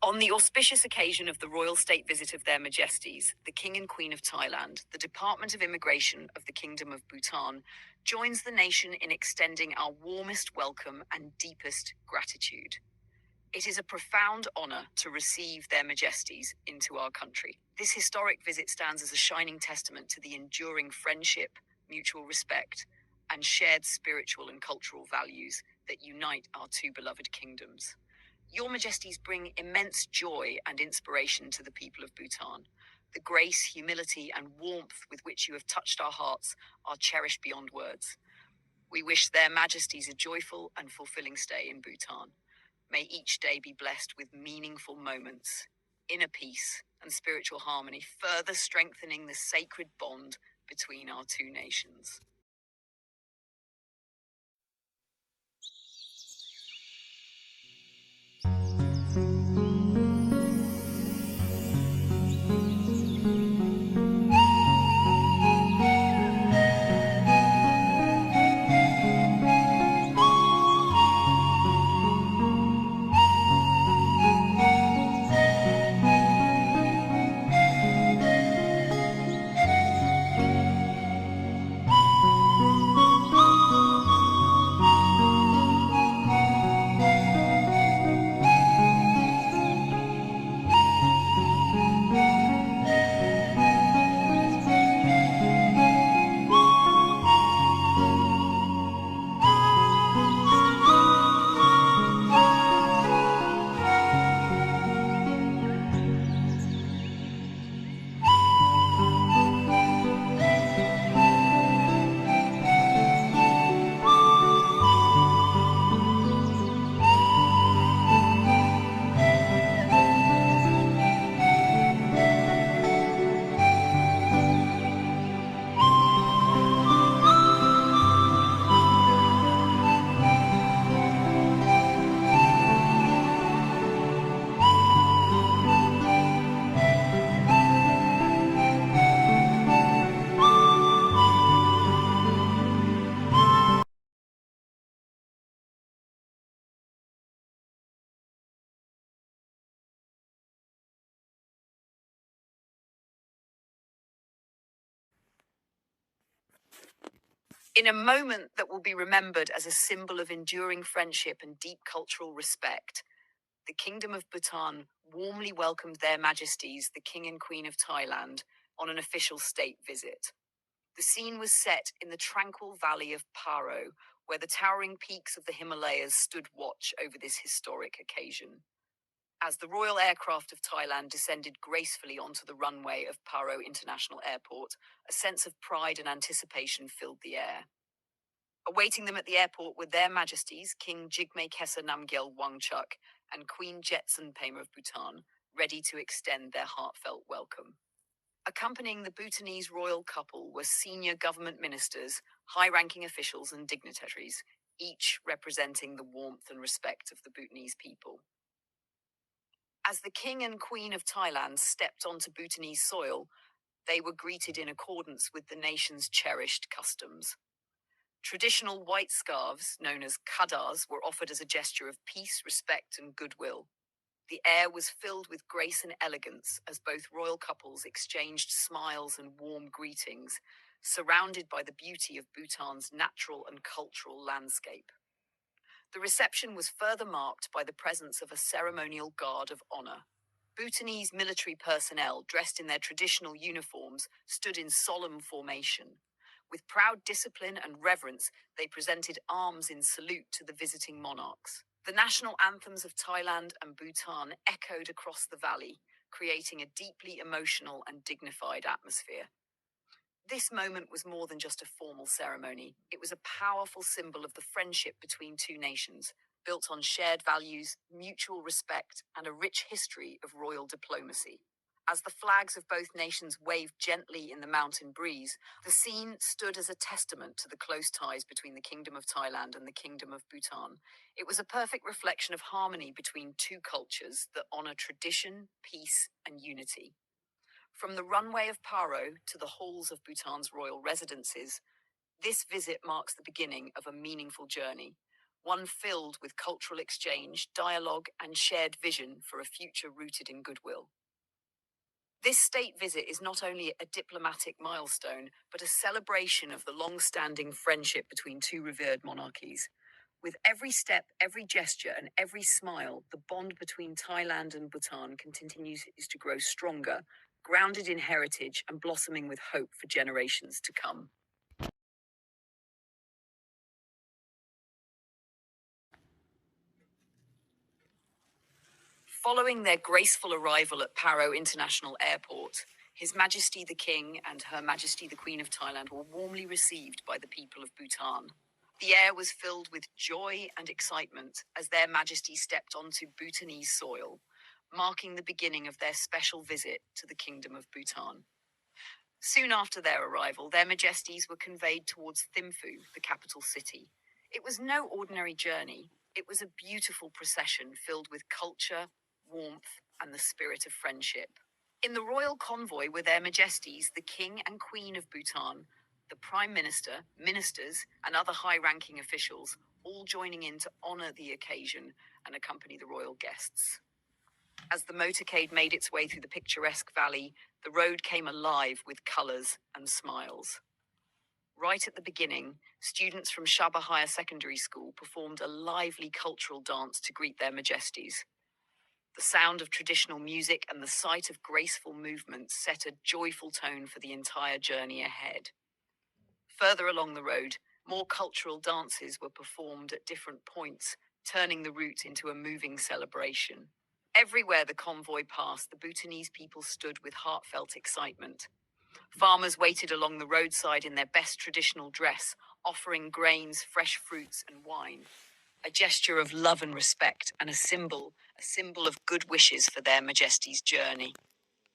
On the auspicious occasion of the royal state visit of their Majesties, the King and Queen of Thailand, the Department of Immigration of the Kingdom of Bhutan joins the nation in extending our warmest welcome and deepest gratitude. It is a profound honor to receive their Majesties into our country. This historic visit stands as a shining testament to the enduring friendship, mutual respect, and shared spiritual and cultural values that unite our two beloved kingdoms. Your Majesties bring immense joy and inspiration to the people of Bhutan. The grace, humility, and warmth with which you have touched our hearts are cherished beyond words. We wish their Majesties a joyful and fulfilling stay in Bhutan. May each day be blessed with meaningful moments, inner peace, and spiritual harmony, further strengthening the sacred bond between our two nations. In a moment that will be remembered as a symbol of enduring friendship and deep cultural respect, the Kingdom of Bhutan warmly welcomed their Majesties, the King and Queen of Thailand, on an official state visit. The scene was set in the tranquil valley of Paro, where the towering peaks of the Himalayas stood watch over this historic occasion. As the Royal Aircraft of Thailand descended gracefully onto the runway of Paro International Airport, a sense of pride and anticipation filled the air. Awaiting them at the airport were their Majesties, King Jigme Khesa Namgyel Wangchuk and Queen Jetsun Pema of Bhutan, ready to extend their heartfelt welcome. Accompanying the Bhutanese royal couple were senior government ministers, high-ranking officials and dignitaries, each representing the warmth and respect of the Bhutanese people. As the King and Queen of Thailand stepped onto Bhutanese soil, they were greeted in accordance with the nation's cherished customs. Traditional white scarves, known as kadars, were offered as a gesture of peace, respect, and goodwill. The air was filled with grace and elegance as both royal couples exchanged smiles and warm greetings, surrounded by the beauty of Bhutan's natural and cultural landscape. The reception was further marked by the presence of a ceremonial guard of honor. Bhutanese military personnel, dressed in their traditional uniforms, stood in solemn formation. With proud discipline and reverence, they presented arms in salute to the visiting monarchs. The national anthems of Thailand and Bhutan echoed across the valley, creating a deeply emotional and dignified atmosphere. This moment was more than just a formal ceremony. It was a powerful symbol of the friendship between two nations, built on shared values, mutual respect, and a rich history of royal diplomacy. As the flags of both nations waved gently in the mountain breeze, the scene stood as a testament to the close ties between the Kingdom of Thailand and the Kingdom of Bhutan. It was a perfect reflection of harmony between two cultures that honor tradition, peace, and unity. From the runway of Paro to the halls of Bhutan's royal residences, this visit marks the beginning of a meaningful journey, one filled with cultural exchange, dialogue, and shared vision for a future rooted in goodwill. This state visit is not only a diplomatic milestone, but a celebration of the long-standing friendship between two revered monarchies. With every step, every gesture, and every smile, the bond between Thailand and Bhutan continues to grow stronger, grounded in heritage and blossoming with hope for generations to come. Following their graceful arrival at Paro International Airport, His Majesty the King and Her Majesty the Queen of Thailand were warmly received by the people of Bhutan. The air was filled with joy and excitement as their Majesty stepped onto Bhutanese soil, marking the beginning of their special visit to the Kingdom of Bhutan. Soon after their arrival, their Majesties were conveyed towards Thimphu, the capital city. It was no ordinary journey. It was a beautiful procession filled with culture, warmth, and the spirit of friendship. In the royal convoy were their Majesties, the King and Queen of Bhutan, the Prime Minister, ministers, and other high-ranking officials, all joining in to honor the occasion and accompany the royal guests. As the motorcade made its way through the picturesque valley, the road came alive with colors and smiles. Right at the beginning, students from Shaba Higher Secondary School performed a lively cultural dance to greet their Majesties. The sound of traditional music and the sight of graceful movements set a joyful tone for the entire journey ahead. Further along the road, more cultural dances were performed at different points, turning the route into a moving celebration. Everywhere the convoy passed, the Bhutanese people stood with heartfelt excitement. Farmers waited along the roadside in their best traditional dress, offering grains, fresh fruits, and wine. A gesture of love and respect, and a symbol of good wishes for their Majesties' journey.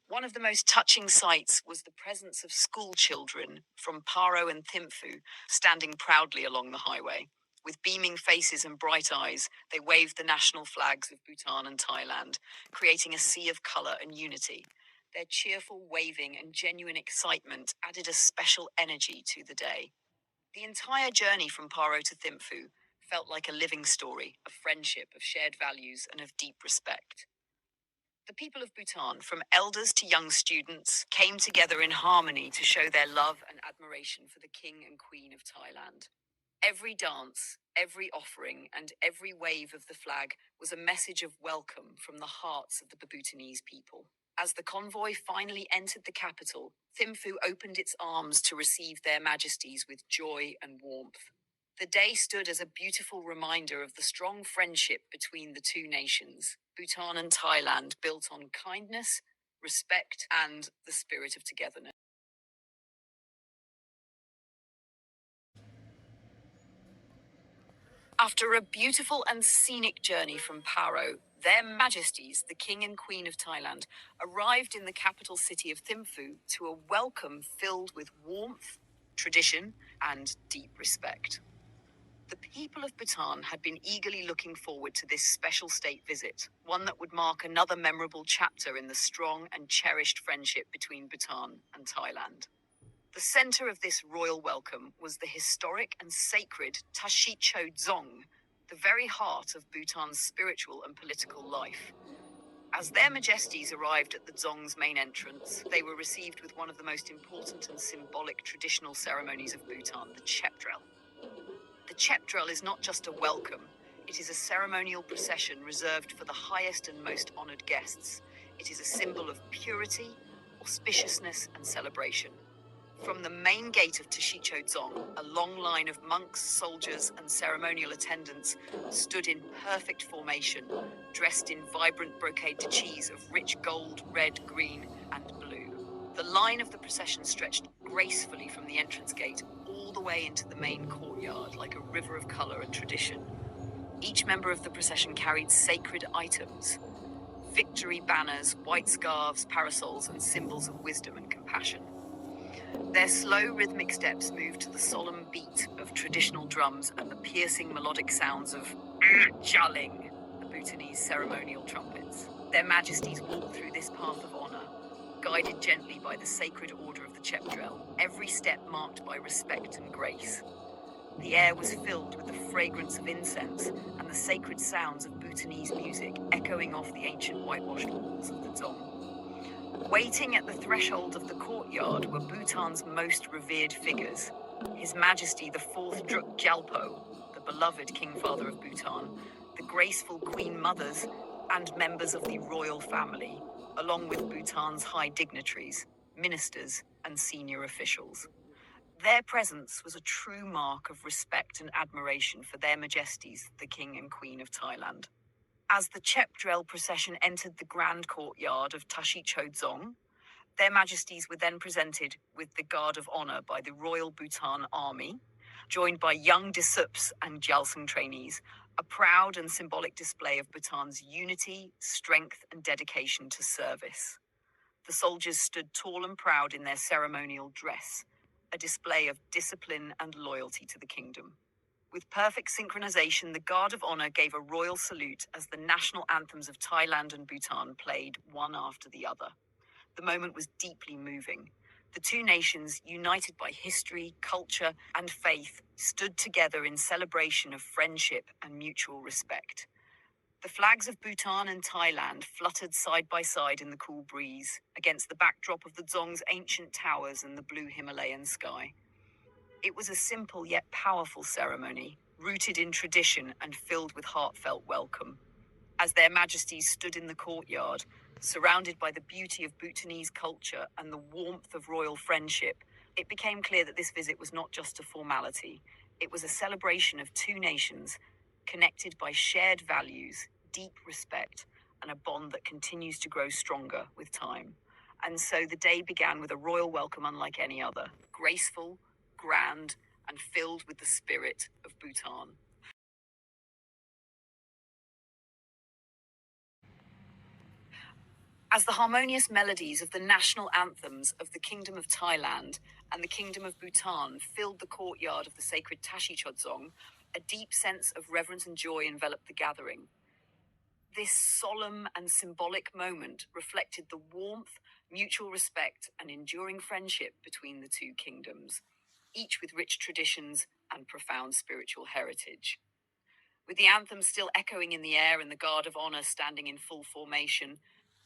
One of the most touching sights was the presence of school children from Paro and Thimphu standing proudly along the highway. With beaming faces and bright eyes, they waved the national flags of Bhutan and Thailand, creating a sea of color and unity. Their cheerful waving and genuine excitement added a special energy to the day. The entire journey from Paro to Thimphu felt like a living story of friendship, of shared values, and of deep respect. The people of Bhutan, from elders to young students, came together in harmony to show their love and admiration for the King and Queen of Thailand. Every dance, every offering, and every wave of the flag was a message of welcome from the hearts of the Bhutanese people. As the convoy finally entered the capital, Thimphu opened its arms to receive their Majesties with joy and warmth. The day stood as a beautiful reminder of the strong friendship between the two nations, Bhutan and Thailand, built on kindness, respect, and the spirit of togetherness. After a beautiful and scenic journey from Paro, their Majesties, the King and Queen of Thailand, arrived in the capital city of Thimphu to a welcome filled with warmth, tradition, and deep respect. The people of Bhutan had been eagerly looking forward to this special state visit, one that would mark another memorable chapter in the strong and cherished friendship between Bhutan and Thailand. The center of this royal welcome was the historic and sacred Tashicho Dzong, the very heart of Bhutan's spiritual and political life. As their Majesties arrived at the Dzong's main entrance, they were received with one of the most important and symbolic traditional ceremonies of Bhutan, the Chepdrel. The Chepdrel is not just a welcome, it is a ceremonial procession reserved for the highest and most honored guests. It is a symbol of purity, auspiciousness, and celebration. From the main gate of Tashicho Dzong, a long line of monks, soldiers, and ceremonial attendants stood in perfect formation, dressed in vibrant brocade tachis of rich gold, red, green, and blue. The line of the procession stretched gracefully from the entrance gate all the way into the main courtyard, like a river of color and tradition. Each member of the procession carried sacred items: victory banners, white scarves, parasols, and symbols of wisdom and compassion. Their slow, rhythmic steps moved to the solemn beat of traditional drums and the piercing melodic sounds of jaling, the Bhutanese ceremonial trumpets. Their Majesties walked through this path of honor, guided gently by the sacred order of the Chepdrel, every step marked by respect and grace. The air was filled with the fragrance of incense and the sacred sounds of Bhutanese music echoing off the ancient whitewashed walls of the Dzong. Waiting at the threshold of the courtyard were Bhutan's most revered figures. His Majesty the Fourth Druk Gyalpo, the beloved King Father of Bhutan, the graceful Queen Mothers, and members of the royal family, along with Bhutan's high dignitaries, ministers, and senior officials. Their presence was a true mark of respect and admiration for their Majesties, the King and Queen of Thailand. As the Chepdrel procession entered the grand courtyard of Tashi Chodzong, their Majesties were then presented with the Guard of Honor by the Royal Bhutan Army, joined by young Disups and Gyaltsang trainees, a proud and symbolic display of Bhutan's unity, strength, and dedication to service. The soldiers stood tall and proud in their ceremonial dress, a display of discipline and loyalty to the kingdom. With perfect synchronization, the Guard of Honor gave a royal salute as the national anthems of Thailand and Bhutan played one after the other. The moment was deeply moving. The two nations, united by history, culture, and faith, stood together in celebration of friendship and mutual respect. The flags of Bhutan and Thailand fluttered side by side in the cool breeze, against the backdrop of the Dzong's ancient towers and the blue Himalayan sky. It was a simple yet powerful ceremony, rooted in tradition and filled with heartfelt welcome. As their Majesties stood in the courtyard, surrounded by the beauty of Bhutanese culture and the warmth of royal friendship, it became clear that this visit was not just a formality. It was a celebration of two nations, connected by shared values, deep respect, and a bond that continues to grow stronger with time. And so the day began with a royal welcome unlike any other, graceful, grand, and filled with the spirit of Bhutan. As the harmonious melodies of the national anthems of the Kingdom of Thailand and the Kingdom of Bhutan filled the courtyard of the sacred Tashi Chodzong, a deep sense of reverence and joy enveloped the gathering. This solemn and symbolic moment reflected the warmth, mutual respect, and enduring friendship between the two kingdoms, each with rich traditions and profound spiritual heritage. With the anthem still echoing in the air and the Guard of Honor standing in full formation,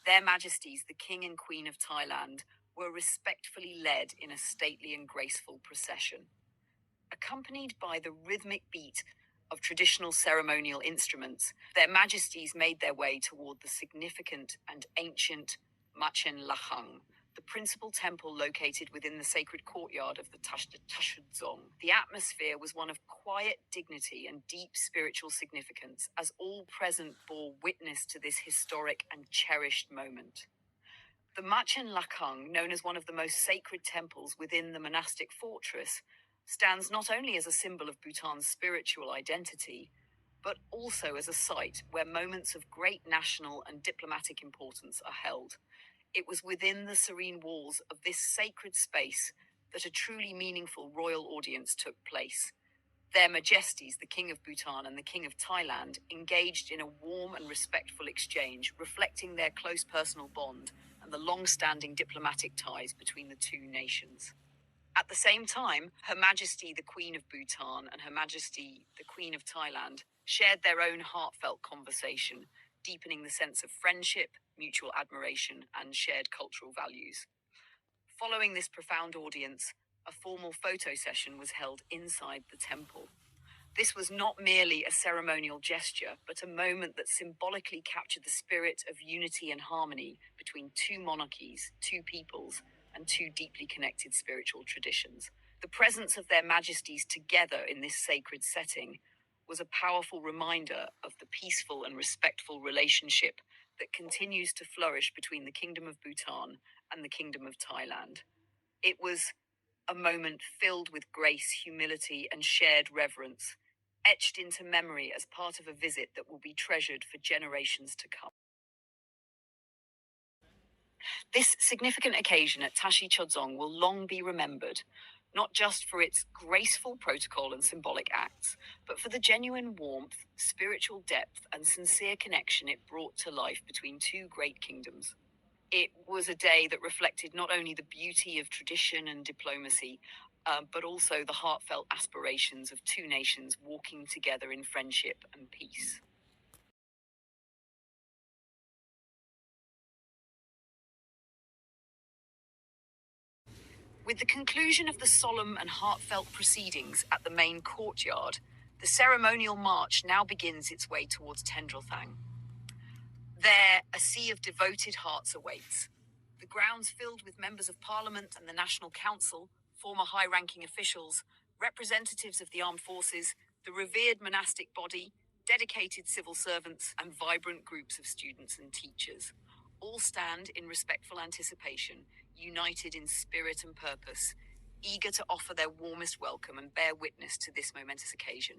their Majesties, the King and Queen of Thailand, were respectfully led in a stately and graceful procession. Accompanied by the rhythmic beat of traditional ceremonial instruments, their Majesties made their way toward the significant and ancient Machen Lachang, the principal temple located within the sacred courtyard of the Tashudzong. The atmosphere was one of quiet dignity and deep spiritual significance, as all present bore witness to this historic and cherished moment. The Machen Lakang, known as one of the most sacred temples within the monastic fortress, stands not only as a symbol of Bhutan's spiritual identity, but also as a site where moments of great national and diplomatic importance are held. It was within the serene walls of this sacred space that a truly meaningful royal audience took place. Their Majesties, the King of Bhutan and the King of Thailand, engaged in a warm and respectful exchange, reflecting their close personal bond and the long-standing diplomatic ties between the two nations. At the same time, Her Majesty the Queen of Bhutan and Her Majesty the Queen of Thailand shared their own heartfelt conversation, deepening the sense of friendship, mutual admiration, and shared cultural values. Following this profound audience, a formal photo session was held inside the temple. This was not merely a ceremonial gesture, but a moment that symbolically captured the spirit of unity and harmony between two monarchies, two peoples, and two deeply connected spiritual traditions. The presence of their Majesties together in this sacred setting was a powerful reminder of the peaceful and respectful relationship that continues to flourish between the Kingdom of Bhutan and the Kingdom of Thailand. It was a moment filled with grace, humility, and shared reverence, etched into memory as part of a visit that will be treasured for generations to come. This significant occasion at Tashi Chodzong will long be remembered, not just for its graceful protocol and symbolic acts, but for the genuine warmth, spiritual depth, and sincere connection it brought to life between two great kingdoms. It was a day that reflected not only the beauty of tradition and diplomacy, but also the heartfelt aspirations of two nations walking together in friendship and peace. With the conclusion of the solemn and heartfelt proceedings at the main courtyard, the ceremonial march now begins its way towards Tendrelthang. There, a sea of devoted hearts awaits. The grounds filled with members of parliament and the National Council, former high-ranking officials, representatives of the armed forces, the revered monastic body, dedicated civil servants, and vibrant groups of students and teachers. All stand in respectful anticipation, united in spirit and purpose, eager to offer their warmest welcome and bear witness to this momentous occasion.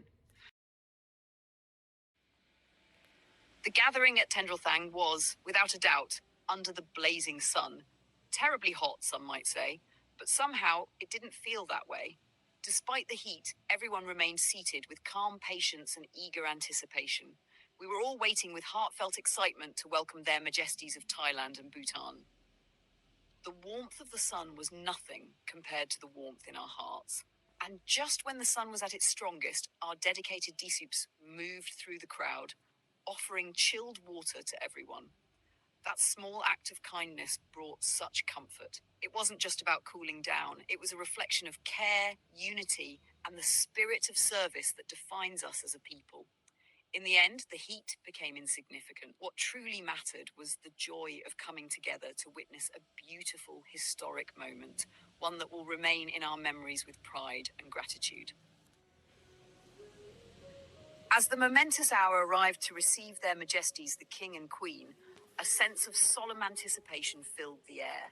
The gathering at Tendrelthang was, without a doubt, under the blazing sun. Terribly hot, some might say, but somehow it didn't feel that way. Despite the heat, everyone remained seated with calm patience and eager anticipation. We were all waiting with heartfelt excitement to welcome their majesties of Thailand and Bhutan. The warmth of the sun was nothing compared to the warmth in our hearts. And just when the sun was at its strongest, our dedicated Disups moved through the crowd, offering chilled water to everyone. That small act of kindness brought such comfort. It wasn't just about cooling down, it was a reflection of care, unity, and the spirit of service that defines us as a people. In the end, the heat became insignificant. What truly mattered was the joy of coming together to witness a beautiful, historic moment, one that will remain in our memories with pride and gratitude. As the momentous hour arrived to receive their majesties, the King and Queen, a sense of solemn anticipation filled the air.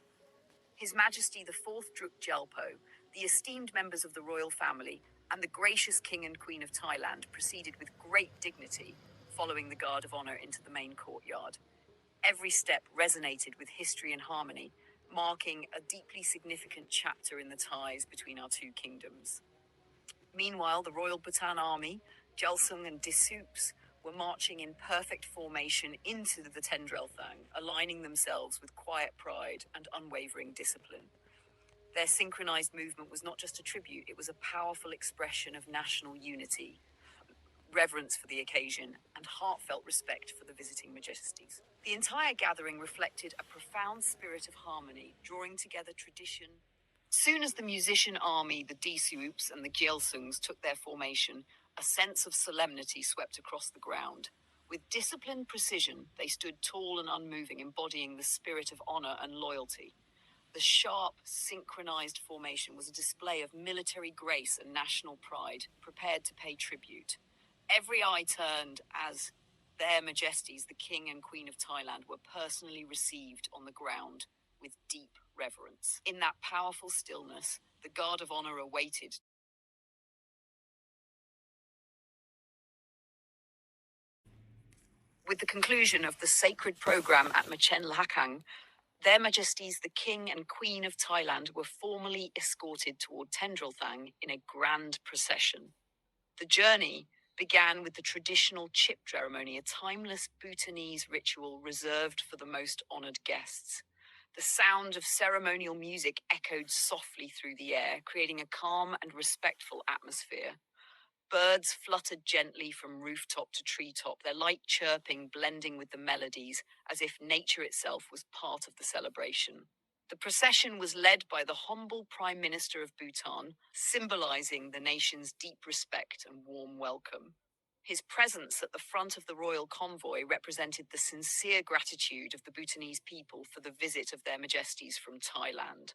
His Majesty the Fourth Druk Gyalpo, the esteemed members of the royal family, and the gracious King and Queen of Thailand proceeded with great dignity, following the guard of honor into the main courtyard. Every step resonated with history and harmony, marking a deeply significant chapter in the ties between our two kingdoms. Meanwhile, the Royal Bhutan Army, Jalsung and Disups, were marching in perfect formation into the Tendrelthang, aligning themselves with quiet pride and unwavering discipline. Their synchronized movement was not just a tribute, it was a powerful expression of national unity, reverence for the occasion, and heartfelt respect for the visiting majesties. The entire gathering reflected a profound spirit of harmony, drawing together tradition. Soon as the musician army, the Disups and the Gyelsungs took their formation, a sense of solemnity swept across the ground. With disciplined precision, they stood tall and unmoving, embodying the spirit of honor and loyalty. The sharp, synchronized formation was a display of military grace and national pride, prepared to pay tribute. Every eye turned as their majesties, the King and Queen of Thailand, were personally received on the ground with deep reverence. In that powerful stillness, the guard of honor awaited. With the conclusion of the sacred program at Machen Lahakang, their Majesties the King and Queen of Thailand were formally escorted toward Tendrelthang in a grand procession. The journey began with the traditional chip ceremony, a timeless Bhutanese ritual reserved for the most honored guests. The sound of ceremonial music echoed softly through the air, creating a calm and respectful atmosphere. Birds fluttered gently from rooftop to treetop, their light chirping blending with the melodies, as if nature itself was part of the celebration. The procession was led by the humble Prime Minister of Bhutan, symbolizing the nation's deep respect and warm welcome. His presence at the front of the royal convoy represented the sincere gratitude of the Bhutanese people for the visit of their majesties from Thailand.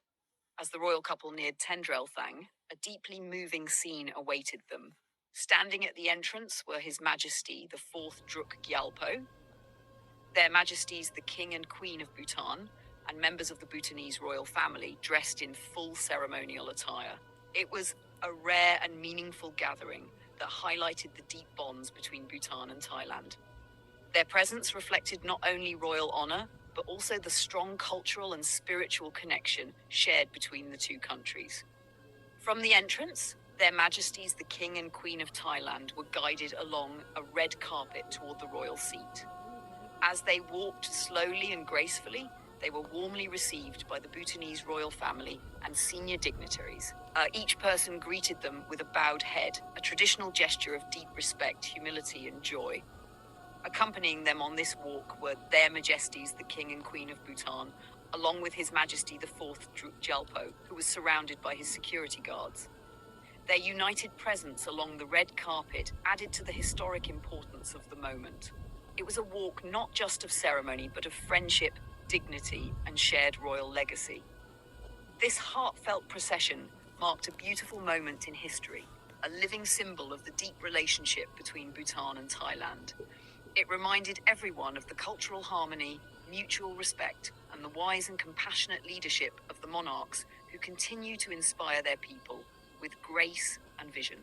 As the royal couple neared Tendrelthang, a deeply moving scene awaited them. Standing at the entrance were His Majesty the Fourth Druk Gyalpo, their Majesties the King and Queen of Bhutan, and members of the Bhutanese royal family dressed in full ceremonial attire. It was a rare and meaningful gathering that highlighted the deep bonds between Bhutan and Thailand. Their presence reflected not only royal honor, but also the strong cultural and spiritual connection shared between the two countries. From the entrance, their Majesties the King and Queen of Thailand were guided along a red carpet toward the royal seat. As they walked slowly and gracefully, they were warmly received by the Bhutanese royal family and senior dignitaries. Each person greeted them with a bowed head, a traditional gesture of deep respect, humility, and joy. Accompanying them on this walk were their Majesties, the King and Queen of Bhutan, along with His Majesty the Fourth Jalpo, who was surrounded by his security guards. Their united presence along the red carpet added to the historic importance of the moment. It was a walk not just of ceremony, but of friendship, dignity, and shared royal legacy. This heartfelt procession marked a beautiful moment in history, a living symbol of the deep relationship between Bhutan and Thailand. It reminded everyone of the cultural harmony, mutual respect, and the wise and compassionate leadership of the monarchs who continue to inspire their people with grace and vision.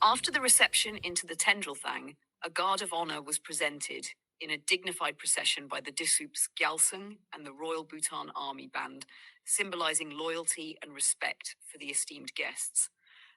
After the reception into the Tendrilthang, a guard of honor was presented in a dignified procession by the Disups Gyalsung and the Royal Bhutan Army Band, symbolizing loyalty and respect for the esteemed guests.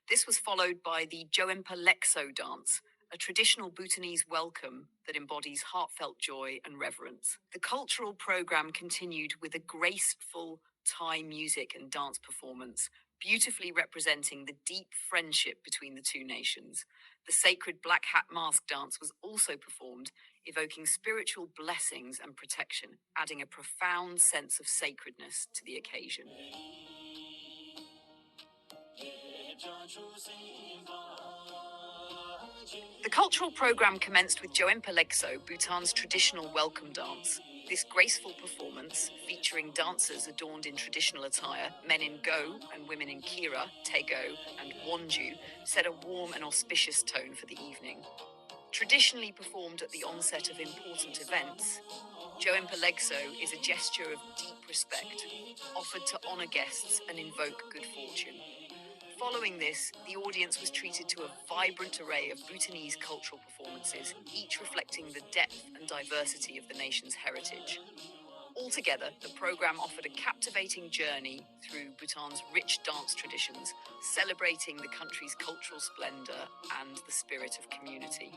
This was followed by the Joempa Lekso dance, a traditional Bhutanese welcome that embodies heartfelt joy and reverence. The cultural program continued with a graceful Thai music and dance performance, beautifully representing the deep friendship between the two nations. The sacred Black Hat Mask dance was also performed, evoking spiritual blessings and protection, adding a profound sense of sacredness to the occasion. The cultural program commenced with Joempa Lekso, Bhutan's traditional welcome dance. This graceful performance, featuring dancers adorned in traditional attire, men in go and women in kira, tego, and wonju, set a warm and auspicious tone for the evening. Traditionally performed at the onset of important events, Joempa Legso is a gesture of deep respect, offered to honor guests and invoke good fortune. Following this, the audience was treated to a vibrant array of Bhutanese cultural performances, each reflecting the depth and diversity of the nation's heritage. Altogether, the program offered a captivating journey through Bhutan's rich dance traditions, celebrating the country's cultural splendor and the spirit of community.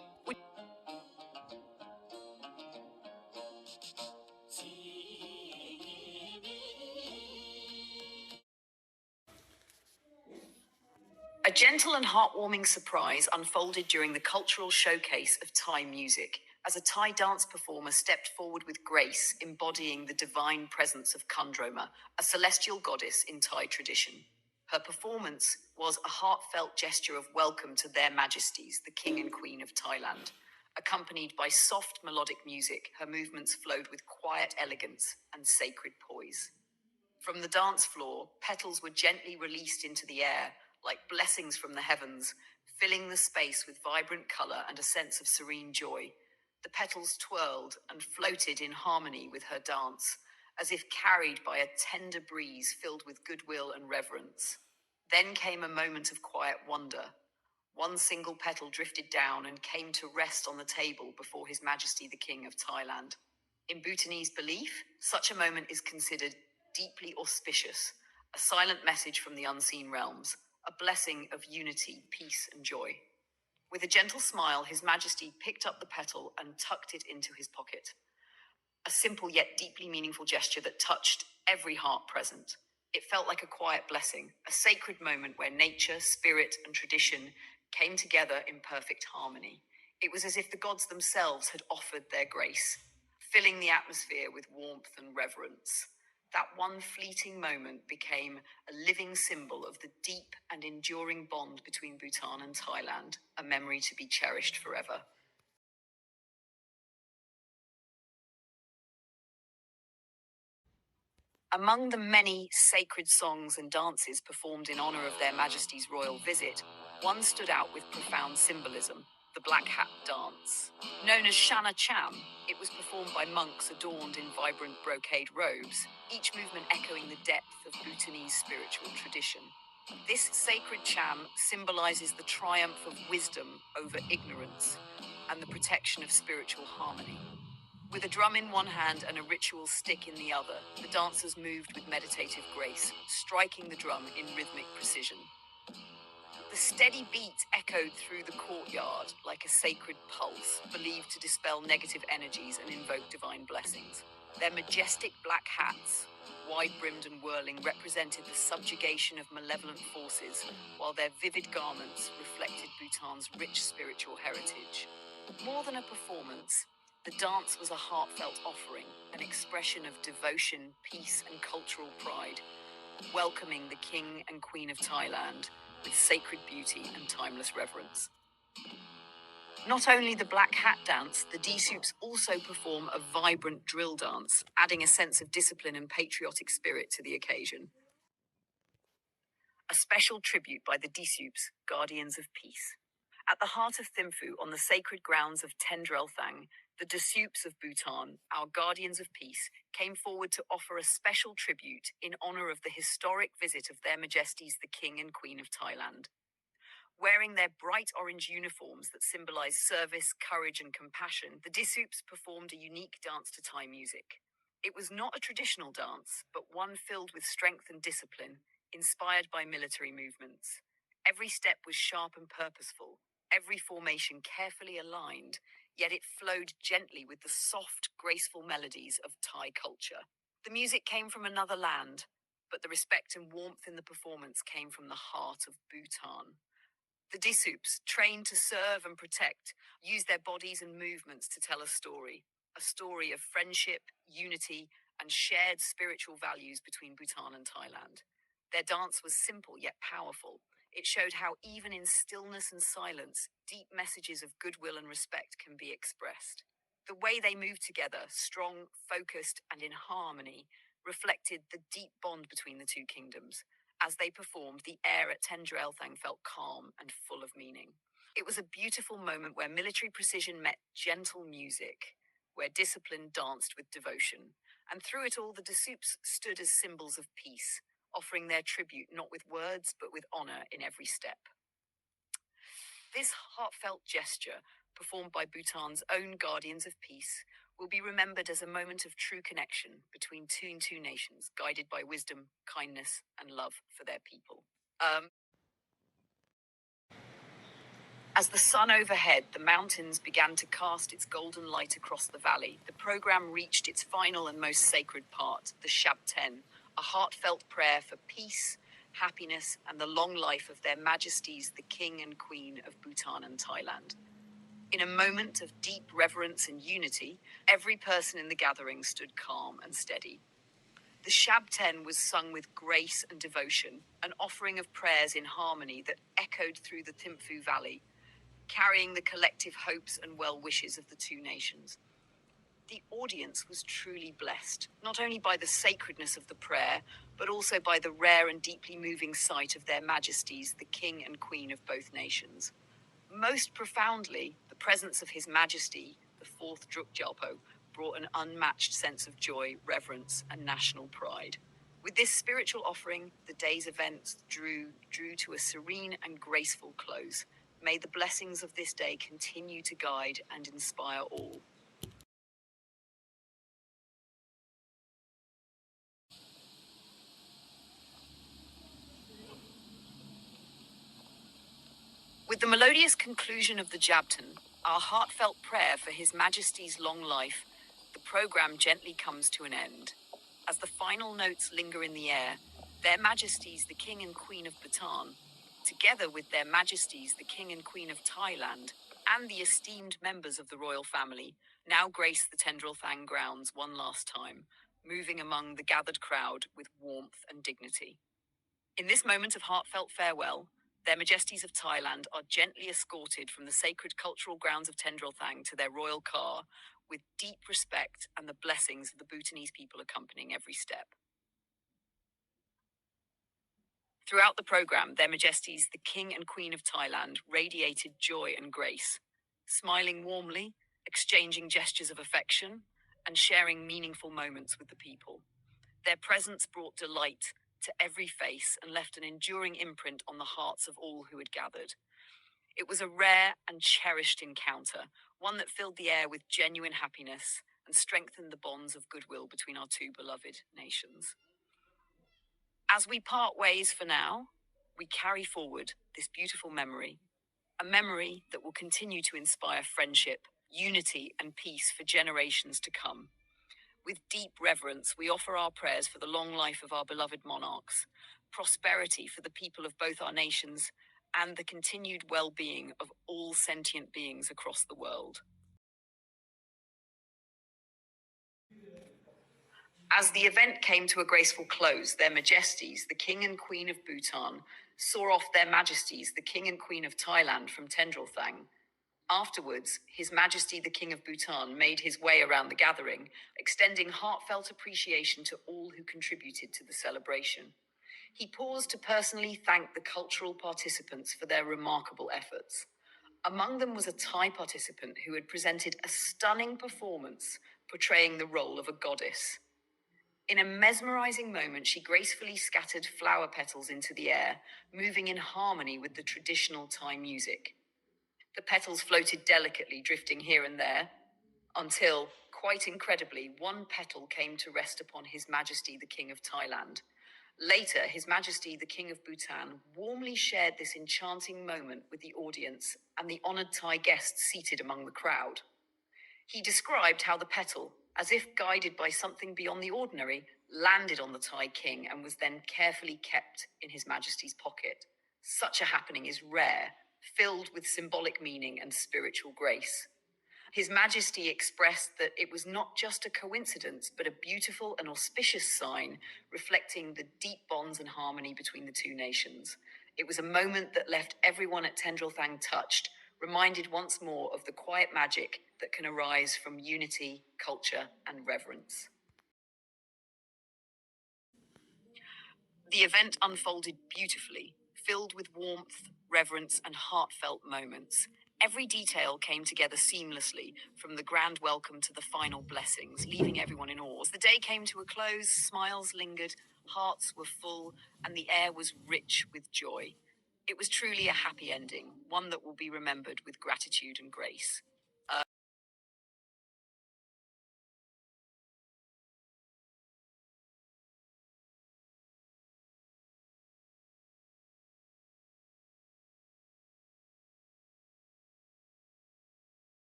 A gentle and heartwarming surprise unfolded during the cultural showcase of Thai music, as a Thai dance performer stepped forward with grace, embodying the divine presence of Kundroma, a celestial goddess in Thai tradition. Her performance was a heartfelt gesture of welcome to their majesties, the King and Queen of Thailand. Accompanied by soft melodic music, her movements flowed with quiet elegance and sacred poise. From the dance floor, petals were gently released into the air, like blessings from the heavens, filling the space with vibrant color and a sense of serene joy. The petals twirled and floated in harmony with her dance, as if carried by a tender breeze filled with goodwill and reverence. Then came a moment of quiet wonder. One single petal drifted down and came to rest on the table before His Majesty the King of Thailand. In Bhutanese belief, such a moment is considered deeply auspicious, a silent message from the unseen realms, a blessing of unity, peace, and joy. With a gentle smile, His Majesty picked up the petal and tucked it into his pocket. A simple yet deeply meaningful gesture that touched every heart present. It felt like a quiet blessing, a sacred moment where nature, spirit, and tradition came together in perfect harmony. It was as if the gods themselves had offered their grace, filling the atmosphere with warmth and reverence. That one fleeting moment became a living symbol of the deep and enduring bond between Bhutan and Thailand, a memory to be cherished forever. Among the many sacred songs and dances performed in honor of their Majesty's royal visit, one stood out with profound symbolism, the Black Hat Dance. Known as Shana Cham, it was performed by monks adorned in vibrant brocade robes, each movement echoing the depth of Bhutanese spiritual tradition. This sacred cham symbolizes the triumph of wisdom over ignorance and the protection of spiritual harmony. With a drum in one hand and a ritual stick in the other, the dancers moved with meditative grace, striking the drum in rhythmic precision. The steady beat echoed through the courtyard like a sacred pulse, believed to dispel negative energies and invoke divine blessings. Their majestic black hats, wide-brimmed and whirling, represented the subjugation of malevolent forces, while their vivid garments reflected Bhutan's rich spiritual heritage. More than a performance, the dance was a heartfelt offering, an expression of devotion, peace, and cultural pride, welcoming the King and Queen of Thailand with sacred beauty and timeless reverence. Not only the black hat dance, the D-Soups also perform a vibrant drill dance, adding a sense of discipline and patriotic spirit to the occasion. A special tribute by the D-Soups, Guardians of Peace. At the heart of Thimphu, on the sacred grounds of Tendrelthang, the D-Soups of Bhutan, our Guardians of Peace, came forward to offer a special tribute in honor of the historic visit of their Majesties the King and Queen of Thailand. Wearing their bright orange uniforms that symbolize service, courage, and compassion, the D-Soups performed a unique dance to Thai music. It was not a traditional dance, but one filled with strength and discipline, inspired by military movements. Every step was sharp and purposeful, every formation carefully aligned, yet it flowed gently with the soft, graceful melodies of Thai culture. The music came from another land, but the respect and warmth in the performance came from the heart of Bhutan. The D-Soups, trained to serve and protect, use their bodies and movements to tell a story of friendship, unity, and shared spiritual values between Bhutan and Thailand. Their dance was simple yet powerful. It showed how even in stillness and silence, deep messages of goodwill and respect can be expressed. The way they moved together, strong, focused, and in harmony, reflected the deep bond between the two kingdoms. As they performed, the air at Tendrelthang felt calm and full of meaning. It was a beautiful moment where military precision met gentle music, where discipline danced with devotion. And through it all, the D-Soups stood as symbols of peace, offering their tribute not with words, but with honor in every step. This heartfelt gesture, performed by Bhutan's own Guardians of Peace, will be remembered as a moment of true connection between two nations, guided by wisdom, kindness, and love for their people. As the sun overhead, the mountains began to cast its golden light across the valley. The program reached its final and most sacred part, the Shabten, a heartfelt prayer for peace, happiness, and the long life of their Majesties, the King and Queen of Bhutan and Thailand. In a moment of deep reverence and unity, every person in the gathering stood calm and steady. The Shabten was sung with grace and devotion, an offering of prayers in harmony that echoed through the Thimphu Valley, carrying the collective hopes and well wishes of the two nations. The audience was truly blessed, not only by the sacredness of the prayer, but also by the rare and deeply moving sight of their Majesties, the King and Queen of both nations. Most profoundly, the presence of His Majesty, the fourth Druk Gyalpo, brought an unmatched sense of joy, reverence, and national pride. With this spiritual offering, the day's events drew to a serene and graceful close. May the blessings of this day continue to guide and inspire all. With the melodious conclusion of the Jabton, our heartfelt prayer for His Majesty's long life, the program gently comes to an end. As the final notes linger in the air, their Majesties the King and Queen of Bhutan, together with their Majesties the King and Queen of Thailand, and the esteemed members of the royal family, now grace the Tendrelthang grounds one last time, moving among the gathered crowd with warmth and dignity. In this moment of heartfelt farewell, their Majesties of Thailand are gently escorted from the sacred cultural grounds of Tendrelthang to their royal car, with deep respect and the blessings of the Bhutanese people accompanying every step. Throughout the program, their Majesties, the King and Queen of Thailand, radiated joy and grace, smiling warmly, exchanging gestures of affection, and sharing meaningful moments with the people. Their presence brought delight to every face and left an enduring imprint on the hearts of all who had gathered. It was a rare and cherished encounter, one that filled the air with genuine happiness and strengthened the bonds of goodwill between our two beloved nations. As we part ways for now, we carry forward this beautiful memory, a memory that will continue to inspire friendship, unity, and peace for generations to come. With deep reverence, we offer our prayers for the long life of our beloved monarchs, prosperity for the people of both our nations, and the continued well-being of all sentient beings across the world. As the event came to a graceful close, their Majesties, the King and Queen of Bhutan, saw off their Majesties, the King and Queen of Thailand from Tendrelthang. Afterwards, His Majesty the King of Bhutan made his way around the gathering, extending heartfelt appreciation to all who contributed to the celebration. He paused to personally thank the cultural participants for their remarkable efforts. Among them was a Thai participant who had presented a stunning performance portraying the role of a goddess. In a mesmerizing moment, she gracefully scattered flower petals into the air, moving in harmony with the traditional Thai music. The petals floated delicately, drifting here and there, until, quite incredibly, one petal came to rest upon His Majesty the King of Thailand. Later, His Majesty the King of Bhutan warmly shared this enchanting moment with the audience and the honored Thai guests seated among the crowd. He described how the petal, as if guided by something beyond the ordinary, landed on the Thai king and was then carefully kept in His Majesty's pocket. Such a happening is rare, filled with symbolic meaning and spiritual grace. His Majesty expressed that it was not just a coincidence, but a beautiful and auspicious sign reflecting the deep bonds and harmony between the two nations. It was a moment that left everyone at Tendrelthang touched, reminded once more of the quiet magic that can arise from unity, culture, and reverence. The event unfolded beautifully, filled with warmth, reverence, and heartfelt moments. Every detail came together seamlessly, from the grand welcome to the final blessings, leaving everyone in awe. As the day came to a close, smiles lingered, hearts were full, and the air was rich with joy. It was truly a happy ending, one that will be remembered with gratitude and grace.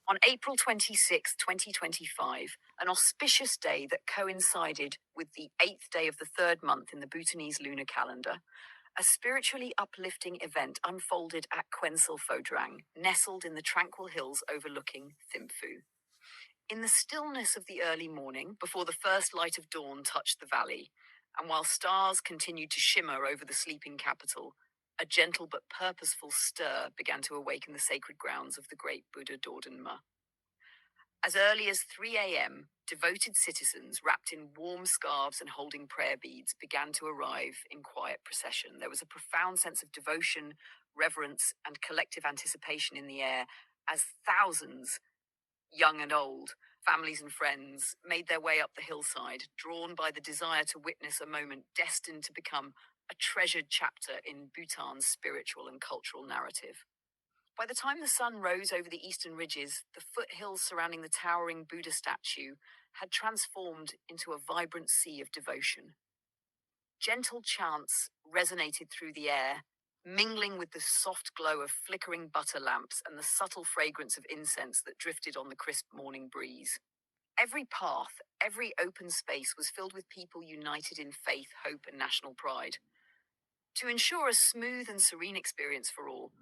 On April 26, 2025, an auspicious day that coincided with the 8th day of the third month in the Bhutanese lunar calendar, a spiritually uplifting event unfolded at Quensel Phodrang, nestled in the tranquil hills overlooking Thimphu. In the stillness of the early morning, before the first light of dawn touched the valley, and while stars continued to shimmer over the sleeping capital, a gentle but purposeful stir began to awaken the sacred grounds of the great Buddha Dordenma. As early as 3 a.m., devoted citizens wrapped in warm scarves and holding prayer beads began to arrive in quiet procession. There was a profound sense of devotion, reverence, and collective anticipation in the air as thousands, young and old, families and friends, made their way up the hillside, drawn by the desire to witness a moment destined to become a treasured chapter in Bhutan's spiritual and cultural narrative. By the time the sun rose over the eastern ridges, the foothills surrounding the towering Buddha statue had transformed into a vibrant sea of devotion. Gentle chants resonated through the air, mingling with the soft glow of flickering butter lamps and the subtle fragrance of incense that drifted on the crisp morning breeze. Every path, every open space was filled with people united in faith, hope, and national pride. To ensure a smooth and serene experience for all,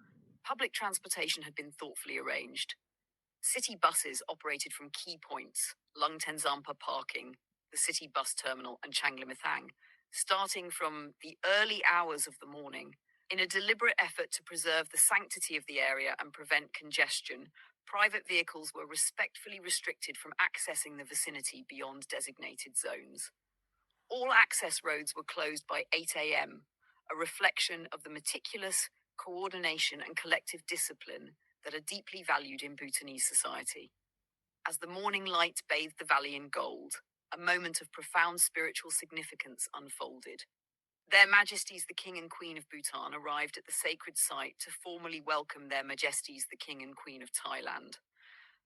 public transportation had been thoughtfully arranged. City buses operated from key points, Lung Tenzampa Parking, the city bus terminal, and Changlimithang, starting from the early hours of the morning. In a deliberate effort to preserve the sanctity of the area and prevent congestion, private vehicles were respectfully restricted from accessing the vicinity beyond designated zones. All access roads were closed by 8 a.m., a reflection of the meticulous coordination and collective discipline that are deeply valued in Bhutanese society. As the morning light bathed the valley in gold, a moment of profound spiritual significance unfolded. Their Majesties the King and Queen of Bhutan arrived at the sacred site to formally welcome their Majesties the King and Queen of Thailand.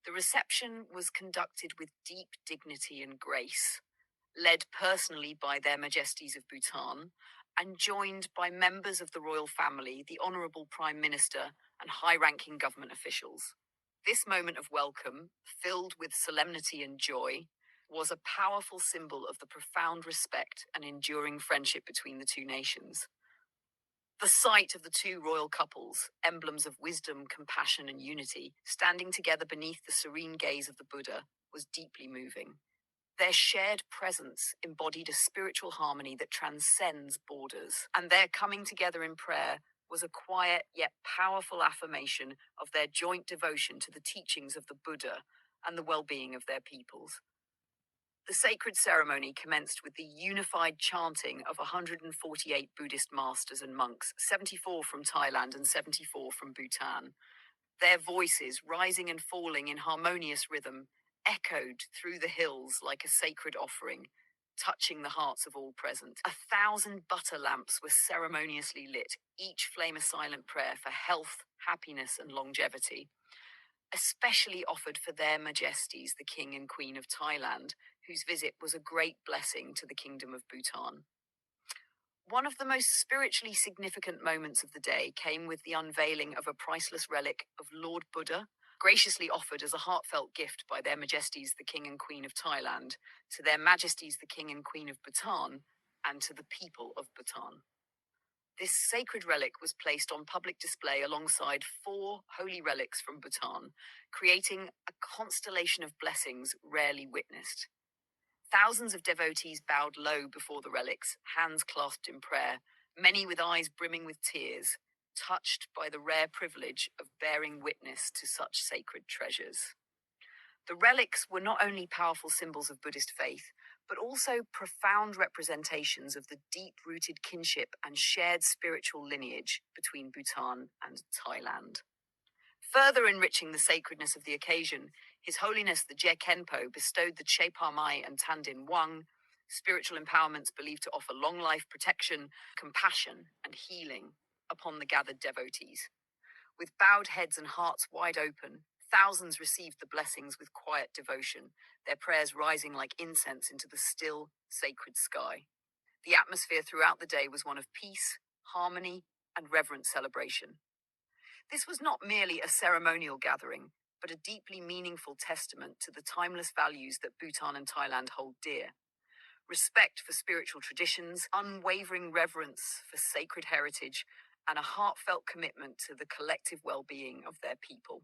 The reception was conducted with deep dignity and grace, led personally by their Majesties of Bhutan, and joined by members of the royal family, the Honourable Prime Minister, and high-ranking government officials. This moment of welcome, filled with solemnity and joy, was a powerful symbol of the profound respect and enduring friendship between the two nations. The sight of the two royal couples, emblems of wisdom, compassion, and unity, standing together beneath the serene gaze of the Buddha, was deeply moving. Their shared presence embodied a spiritual harmony that transcends borders, and their coming together in prayer was a quiet yet powerful affirmation of their joint devotion to the teachings of the Buddha and the well-being of their peoples. The sacred ceremony commenced with the unified chanting of 148 Buddhist masters and monks, 74 from Thailand and 74 from Bhutan. Their voices, rising and falling in harmonious rhythm, echoed through the hills like a sacred offering, touching the hearts of all present. 1,000 butter lamps were ceremoniously lit, each flame a silent prayer for health, happiness, and longevity, especially offered for their Majesties, the King and Queen of Thailand, whose visit was a great blessing to the Kingdom of Bhutan. One of the most spiritually significant moments of the day came with the unveiling of a priceless relic of Lord Buddha, graciously offered as a heartfelt gift by their Majesties the King and Queen of Thailand, to their Majesties the King and Queen of Bhutan, and to the people of Bhutan. This sacred relic was placed on public display alongside 4 holy relics from Bhutan, creating a constellation of blessings rarely witnessed. Thousands of devotees bowed low before the relics, hands clasped in prayer, many with eyes brimming with tears, touched by the rare privilege of bearing witness to such sacred treasures. The relics were not only powerful symbols of Buddhist faith, but also profound representations of the deep-rooted kinship and shared spiritual lineage between Bhutan and Thailand. Further enriching the sacredness of the occasion, His Holiness the Je Khenpo bestowed the Chepa Mai and Tandin Wang, spiritual empowerments believed to offer long life protection, compassion, and healing, upon the gathered devotees. With bowed heads and hearts wide open, thousands received the blessings with quiet devotion, their prayers rising like incense into the still, sacred sky. The atmosphere throughout the day was one of peace, harmony, and reverent celebration. This was not merely a ceremonial gathering, but a deeply meaningful testament to the timeless values that Bhutan and Thailand hold dear. Respect for spiritual traditions, unwavering reverence for sacred heritage, and a heartfelt commitment to the collective well-being of their people.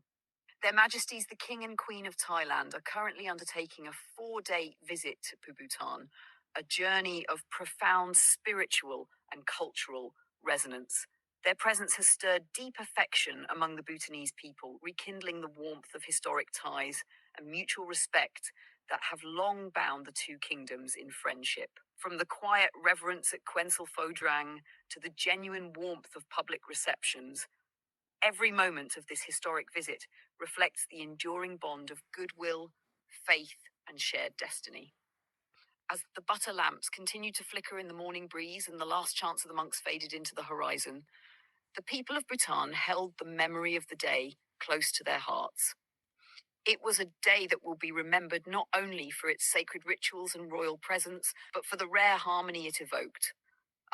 Their Majesties the King and Queen of Thailand are currently undertaking a 4-day visit to Bhutan, a journey of profound spiritual and cultural resonance. Their presence has stirred deep affection among the Bhutanese people, rekindling the warmth of historic ties and mutual respect that have long bound the two kingdoms in friendship. From the quiet reverence at Queensel Phodrang to the genuine warmth of public receptions, every moment of this historic visit reflects the enduring bond of goodwill, faith, and shared destiny. As the butter lamps continued to flicker in the morning breeze and the last chants of the monks faded into the horizon, the people of Bhutan held the memory of the day close to their hearts. It was a day that will be remembered not only for its sacred rituals and royal presence, but for the rare harmony it evoked.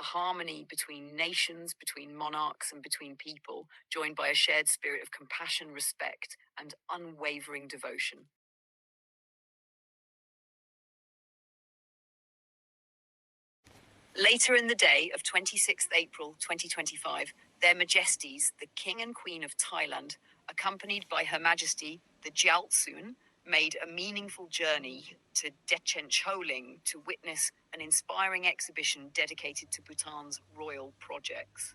A harmony between nations, between monarchs, and between people, joined by a shared spirit of compassion, respect, and unwavering devotion. Later in the day of 26th April 2025, their Majesties, the King and Queen of Thailand, accompanied by Her Majesty, the Gyaltsen, made a meaningful journey to Dechencholing to witness an inspiring exhibition dedicated to Bhutan's royal projects.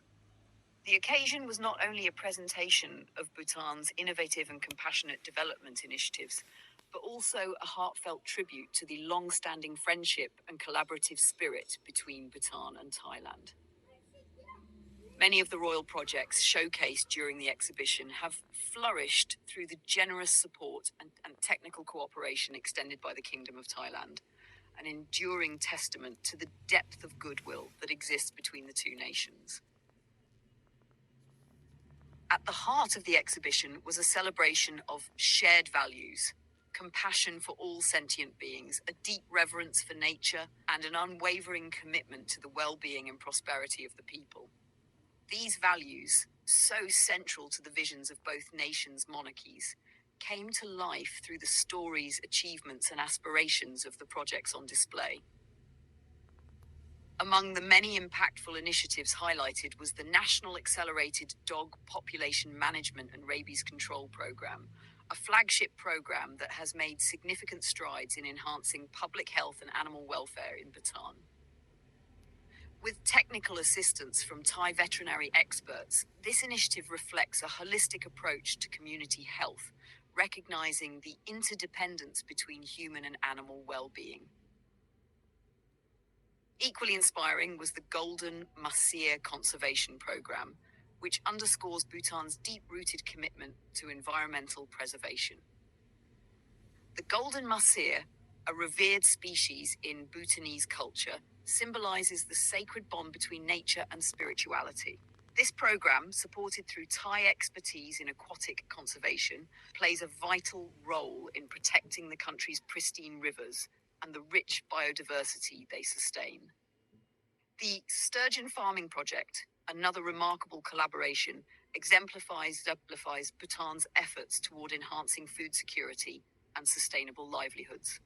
The occasion was not only a presentation of Bhutan's innovative and compassionate development initiatives, but also a heartfelt tribute to the long-standing friendship and collaborative spirit between Bhutan and Thailand. Many of the royal projects showcased during the exhibition have flourished through the generous support and technical cooperation extended by the Kingdom of Thailand. an enduring testament to the depth of goodwill that exists between the two nations. At the heart of the exhibition was a celebration of shared values, compassion for all sentient beings, a deep reverence for nature, and an unwavering commitment to the well-being and prosperity of the people. These values, so central to the visions of both nations' monarchies, came to life through the stories, achievements, and aspirations of the projects on display. Among the many impactful initiatives highlighted was the National Accelerated Dog Population Management and Rabies Control Program, a flagship program that has made significant strides in enhancing public health and animal welfare in Bhutan. With technical assistance from Thai veterinary experts, this initiative reflects a holistic approach to community health, recognizing the interdependence between human and animal well-being. Equally inspiring was the Golden Masir Conservation Program, which underscores Bhutan's deep-rooted commitment to environmental preservation. The Golden Masir, a revered species in Bhutanese culture, symbolizes the sacred bond between nature and spirituality. This program, supported through Thai expertise in aquatic conservation, plays a vital role in protecting the country's pristine rivers and the rich biodiversity they sustain. The Sturgeon Farming Project, another remarkable collaboration, exemplifies Bhutan's efforts toward enhancing food security and sustainable livelihoods.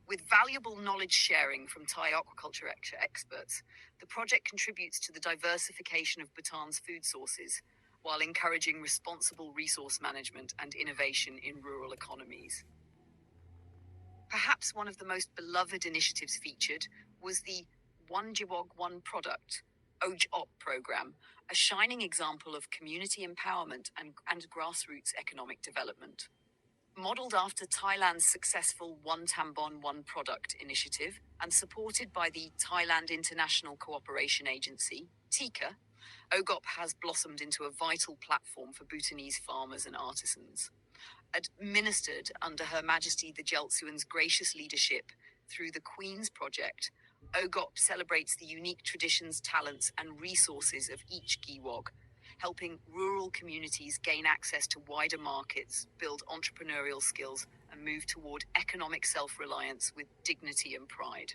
With valuable knowledge sharing from Thai aquaculture experts, the project contributes to the diversification of Bhutan's food sources, while encouraging responsible resource management and innovation in rural economies. Perhaps one of the most beloved initiatives featured was the One Jiwog One Product OJOP program, a shining example of community empowerment and grassroots economic development. Modeled after Thailand's successful One Tambon One Product initiative and supported by the Thailand International Cooperation Agency, TICA, OGOP has blossomed into a vital platform for Bhutanese farmers and artisans. Administered under Her Majesty the Jeltsuen's gracious leadership through the Queen's Project, OGOP celebrates the unique traditions, talents, and resources of each Giwog, helping rural communities gain access to wider markets, build entrepreneurial skills, and move toward economic self-reliance with dignity and pride.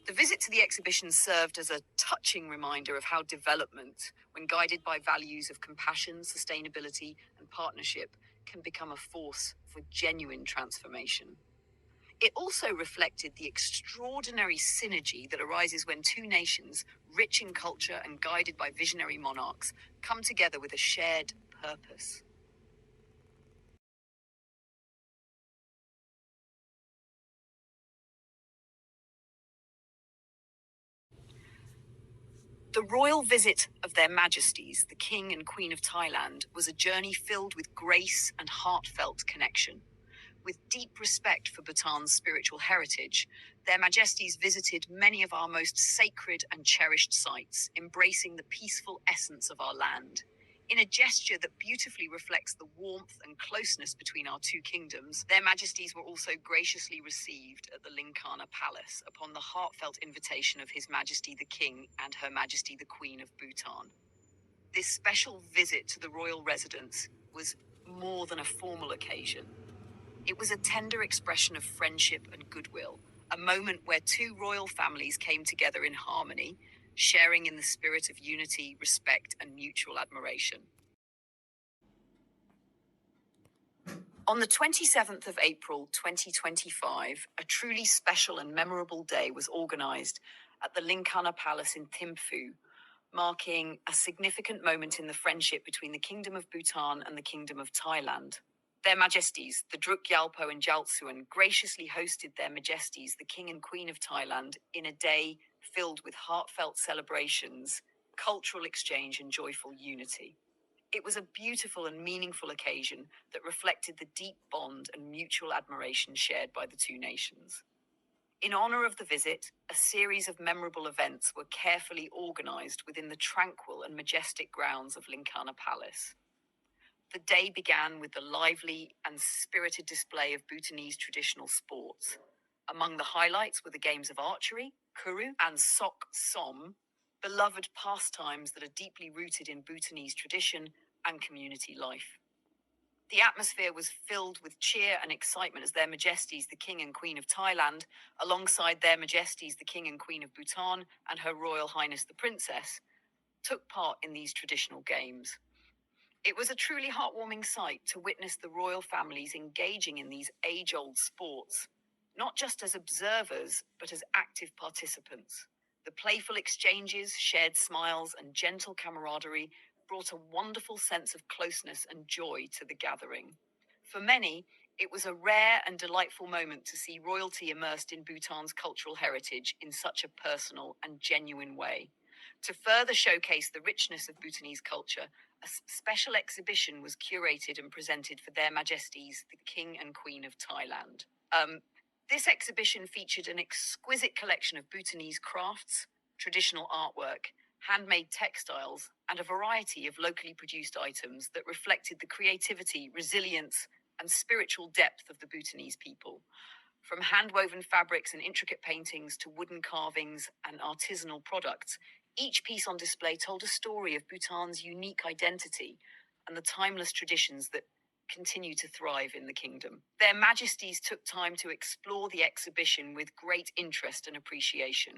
The visit to the exhibition served as a touching reminder of how development, when guided by values of compassion, sustainability, and partnership, can become a force for genuine transformation. It also reflected the extraordinary synergy that arises when two nations, rich in culture and guided by visionary monarchs, come together with a shared purpose. The royal visit of their Majesties, the King and Queen of Thailand, was a journey filled with grace and heartfelt connection. With deep respect for Bhutan's spiritual heritage, their Majesties visited many of our most sacred and cherished sites, embracing the peaceful essence of our land. In a gesture that beautifully reflects the warmth and closeness between our two kingdoms, their Majesties were also graciously received at the Linkana Palace upon the heartfelt invitation of His Majesty the King and Her Majesty the Queen of Bhutan. This special visit to the royal residence was more than a formal occasion. It was a tender expression of friendship and goodwill, a moment where two royal families came together in harmony, sharing in the spirit of unity, respect, and mutual admiration. On the 27th of April 2025, a truly special and memorable day was organized at the Linkana Palace in Thimphu, marking a significant moment in the friendship between the Kingdom of Bhutan and the Kingdom of Thailand. Their Majesties, the Druk Gyalpo and Jaltsuan, graciously hosted their Majesties, the King and Queen of Thailand, in a day filled with heartfelt celebrations, cultural exchange, and joyful unity. It was a beautiful and meaningful occasion that reflected the deep bond and mutual admiration shared by the two nations. In honor of the visit, a series of memorable events were carefully organized within the tranquil and majestic grounds of Linkana Palace. The day began with the lively and spirited display of Bhutanese traditional sports, Among the highlights were the games of archery, kuru, and sok som, beloved pastimes that are deeply rooted in Bhutanese tradition and community life. The atmosphere was filled with cheer and excitement as Their Majesties the King and Queen of Thailand, alongside Their Majesties the King and Queen of Bhutan and Her Royal Highness the Princess, took part in these traditional games. It was a truly heartwarming sight to witness the royal families engaging in these age-old sports, not just as observers, but as active participants. The playful exchanges, shared smiles, and gentle camaraderie brought a wonderful sense of closeness and joy to the gathering. For many, it was a rare and delightful moment to see royalty immersed in Bhutan's cultural heritage in such a personal and genuine way. To further showcase the richness of Bhutanese culture, a special exhibition was curated and presented for Their Majesties, the King and Queen of Thailand. This exhibition featured an exquisite collection of Bhutanese crafts, traditional artwork, handmade textiles, and a variety of locally produced items that reflected the creativity, resilience, and spiritual depth of the Bhutanese people. From hand-woven fabrics and intricate paintings to wooden carvings and artisanal products, each piece on display told a story of Bhutan's unique identity and the timeless traditions that continue to thrive in the kingdom. Their Majesties took time to explore the exhibition with great interest and appreciation.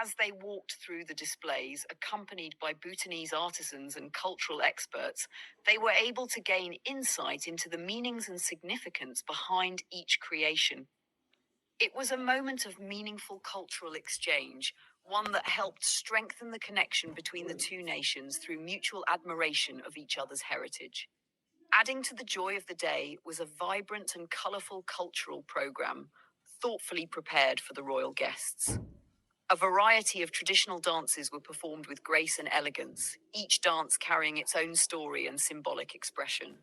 As they walked through the displays, accompanied by Bhutanese artisans and cultural experts, they were able to gain insight into the meanings and significance behind each creation. It was a moment of meaningful cultural exchange, one that helped strengthen the connection between the two nations through mutual admiration of each other's heritage. Adding to the joy of the day was a vibrant and colourful cultural programme, thoughtfully prepared for the royal guests. A variety of traditional dances were performed with grace and elegance, each dance carrying its own story and symbolic expression.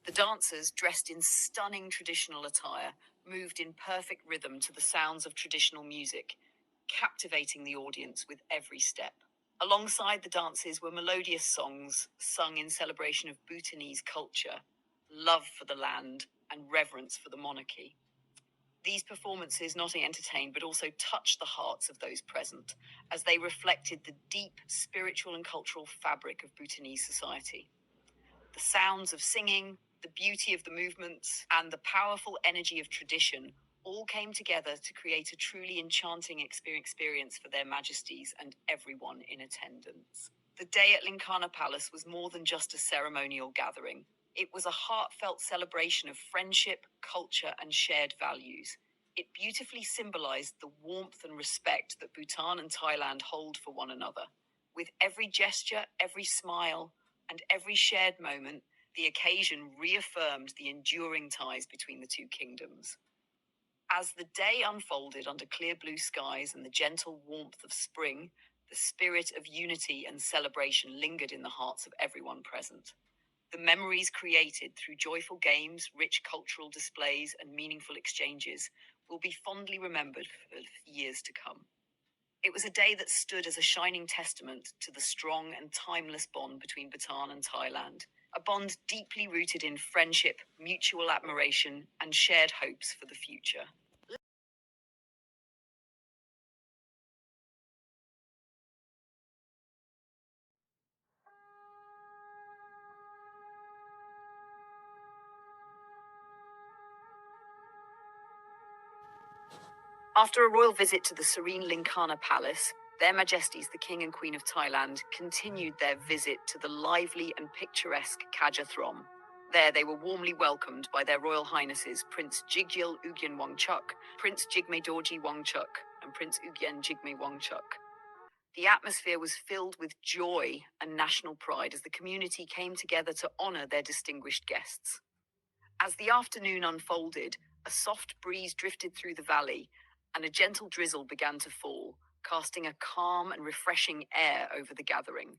The dancers, dressed in stunning traditional attire, moved in perfect rhythm to the sounds of traditional music, captivating the audience with every step. Alongside the dances were melodious songs sung in celebration of Bhutanese culture, love for the land, and reverence for the monarchy. These performances not only entertained but also touched the hearts of those present, as they reflected the deep spiritual and cultural fabric of Bhutanese society. The sounds of singing, the beauty of the movements, and the powerful energy of tradition all came together to create a truly enchanting experience for Their Majesties and everyone in attendance. The day at Linkana Palace was more than just a ceremonial gathering. It was a heartfelt celebration of friendship, culture, and shared values. It beautifully symbolized the warmth and respect that Bhutan and Thailand hold for one another. With every gesture, every smile, and every shared moment, the occasion reaffirmed the enduring ties between the two kingdoms. As the day unfolded under clear blue skies and the gentle warmth of spring, the spirit of unity and celebration lingered in the hearts of everyone present. The memories created through joyful games, rich cultural displays, and meaningful exchanges will be fondly remembered for years to come. It was a day that stood as a shining testament to the strong and timeless bond between Bhutan and Thailand, a bond deeply rooted in friendship, mutual admiration, and shared hopes for the future. After a royal visit to the serene Linkana Palace, Their Majesties the King and Queen of Thailand continued their visit to the lively and picturesque Kaja Throm. There they were warmly welcomed by their Royal Highnesses Prince Jigyil Ugyen Wangchuk, Prince Jigme Dorji Wangchuk, and Prince Ugyen Jigme Wangchuk. The atmosphere was filled with joy and national pride as the community came together to honor their distinguished guests. As the afternoon unfolded, a soft breeze drifted through the valley, and a gentle drizzle began to fall, casting a calm and refreshing air over the gathering.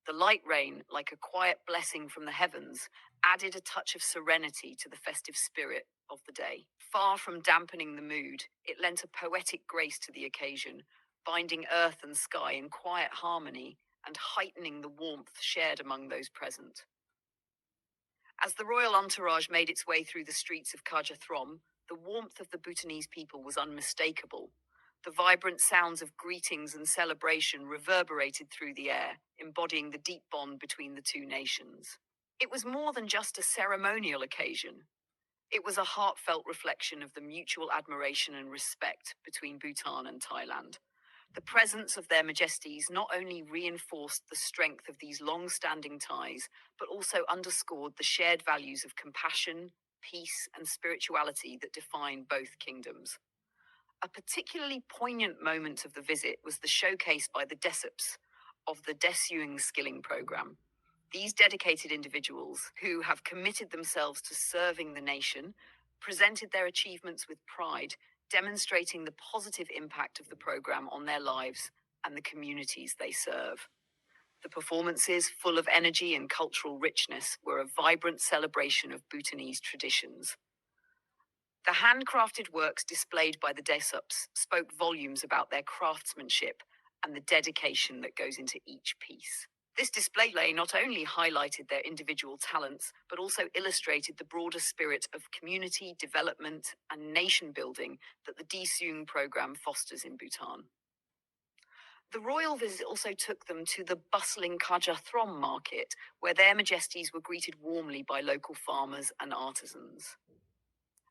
The light rain, like a quiet blessing from the heavens, added a touch of serenity to the festive spirit of the day. Far from dampening the mood, it lent a poetic grace to the occasion, binding earth and sky in quiet harmony and heightening the warmth shared among those present. As the royal entourage made its way through the streets of Kaja Throm, The warmth of the Bhutanese people was unmistakable. The vibrant sounds of greetings and celebration reverberated through the air, embodying the deep bond between the two nations. It was more than just a ceremonial occasion. It was a heartfelt reflection of the mutual admiration and respect between Bhutan and Thailand. The presence of their majesties not only reinforced the strength of these long-standing ties, but also underscored the shared values of compassion, peace, and spirituality that define both kingdoms. A particularly poignant moment of the visit was the showcase by the Desups of the Desuing Skilling Program. These dedicated individuals, who have committed themselves to serving the nation, presented their achievements with pride, demonstrating the positive impact of the program on their lives and the communities they serve. The performances, full of energy and cultural richness, were a vibrant celebration of Bhutanese traditions. The handcrafted works displayed by the Desups spoke volumes about their craftsmanship and the dedication that goes into each piece. This display not only highlighted their individual talents, but also illustrated the broader spirit of community development and nation building that the Desuing program fosters in Bhutan. The royal visit also took them to the bustling Kaja Throm market, where their majesties were greeted warmly by local farmers and artisans.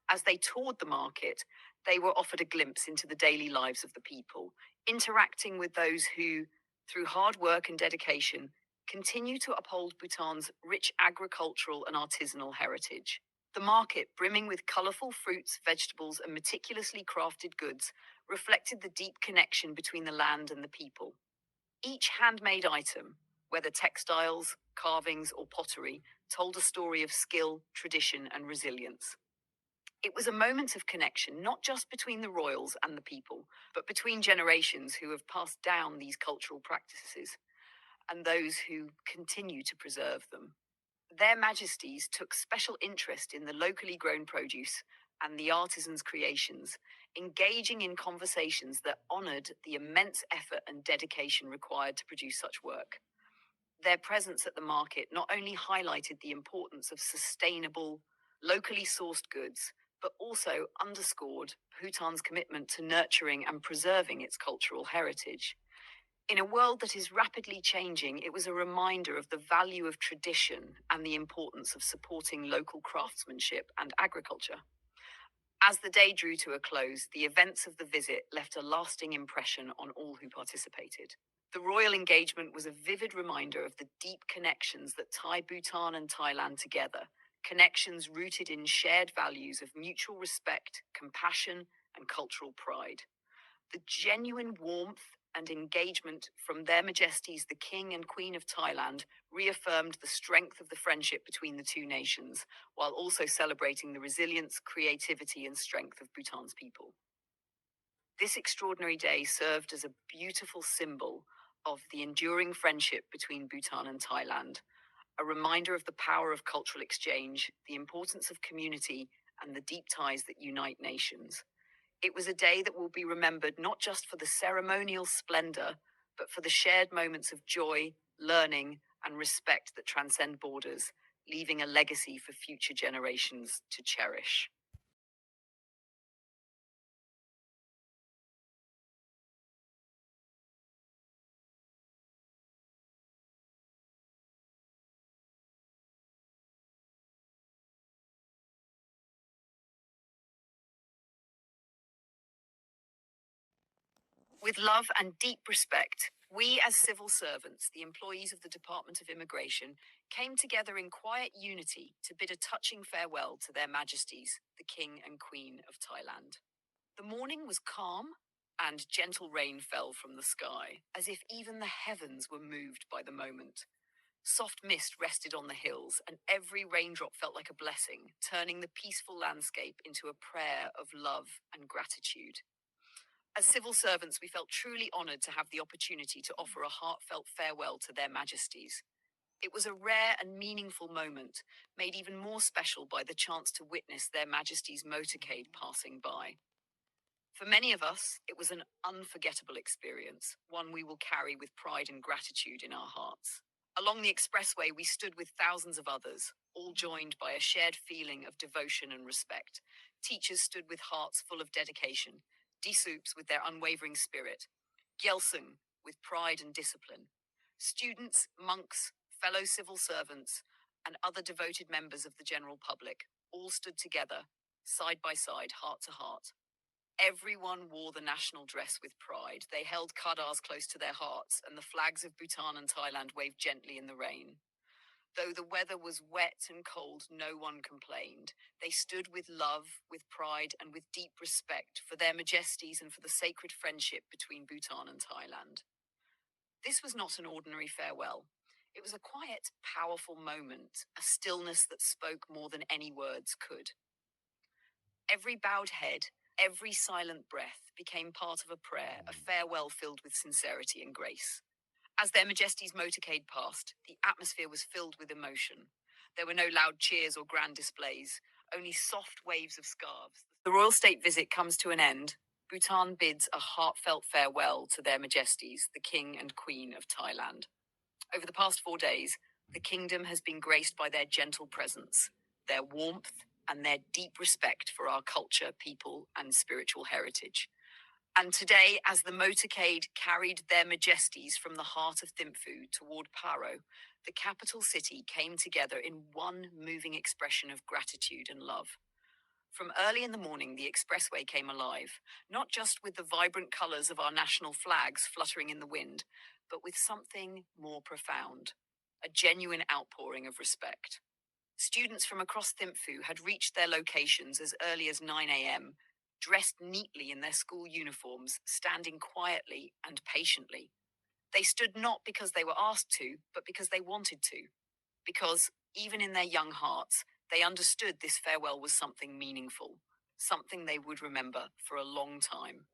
As they toured the market, they were offered a glimpse into the daily lives of the people, interacting with those who, through hard work and dedication, continue to uphold Bhutan's rich agricultural and artisanal heritage. The market, brimming with colorful fruits, vegetables, and meticulously crafted goods, reflected the deep connection between the land and the people. Each handmade item, whether textiles, carvings, or pottery, told a story of skill, tradition, and resilience. It was a moment of connection, not just between the royals and the people, but between generations who have passed down these cultural practices and those who continue to preserve them. Their majesties took special interest in the locally grown produce and the artisans' creations, engaging in conversations that honored the immense effort and dedication required to produce such work. Their presence at the market not only highlighted the importance of sustainable, locally sourced goods, but also underscored Bhutan's commitment to nurturing and preserving its cultural heritage. In a world that is rapidly changing, it was a reminder of the value of tradition and the importance of supporting local craftsmanship and agriculture. As the day drew to a close, the events of the visit left a lasting impression on all who participated. The royal engagement was a vivid reminder of the deep connections that tie Bhutan and Thailand together, connections rooted in shared values of mutual respect, compassion, and cultural pride. The genuine warmth and engagement from their majesties, the King and Queen of Thailand, reaffirmed the strength of the friendship between the two nations, while also celebrating the resilience, creativity, and strength of Bhutan's people. This extraordinary day served as a beautiful symbol of the enduring friendship between Bhutan and Thailand, a reminder of the power of cultural exchange, the importance of community, and the deep ties that unite nations. It was a day that will be remembered not just for the ceremonial splendor, but for the shared moments of joy, learning, and respect that transcend borders, leaving a legacy for future generations to cherish. With love and deep respect, we as civil servants, the employees of the Department of Immigration, came together in quiet unity to bid a touching farewell to their majesties, the King and Queen of Thailand. The morning was calm, and gentle rain fell from the sky, as if even the heavens were moved by the moment. Soft mist rested on the hills, and every raindrop felt like a blessing, turning the peaceful landscape into a prayer of love and gratitude. As civil servants, we felt truly honored to have the opportunity to offer a heartfelt farewell to their majesties. It was a rare and meaningful moment, made even more special by the chance to witness their majesties' motorcade passing by. For many of us, it was an unforgettable experience, one we will carry with pride and gratitude in our hearts. Along the expressway, we stood with thousands of others, all joined by a shared feeling of devotion and respect. Teachers stood with hearts full of dedication, Disoops with their unwavering spirit, Gyelsung with pride and discipline. Students, monks, fellow civil servants, and other devoted members of the general public all stood together, side by side, heart to heart. Everyone wore the national dress with pride. They held kadars close to their hearts, and the flags of Bhutan and Thailand waved gently in the rain. Though the weather was wet and cold, no one complained. They stood with love, with pride, and with deep respect for their majesties and for the sacred friendship between Bhutan and Thailand. This was not an ordinary farewell. It was a quiet, powerful moment, a stillness that spoke more than any words could. Every bowed head, every silent breath became part of a prayer, a farewell filled with sincerity and grace. As their majesties motorcade past, the atmosphere was filled with emotion. There were no loud cheers or grand displays, only soft waves of scarves. The royal state visit comes to an end. Bhutan bids a heartfelt farewell to their majesties, the King and Queen of Thailand. Over the past 4 days, the kingdom has been graced by their gentle presence, their warmth, and their deep respect for our culture, people, and spiritual heritage. And today, as the motorcade carried their majesties from the heart of Thimphu toward Paro, the capital city came together in one moving expression of gratitude and love. From early in the morning, the expressway came alive, not just with the vibrant colors of our national flags fluttering in the wind, but with something more profound, a genuine outpouring of respect. Students from across Thimphu had reached their locations as early as 9 a.m., dressed neatly in their school uniforms, standing quietly and patiently. They stood not because they were asked to, but because they wanted to. Because, even in their young hearts, they understood this farewell was something meaningful, something they would remember for a long time.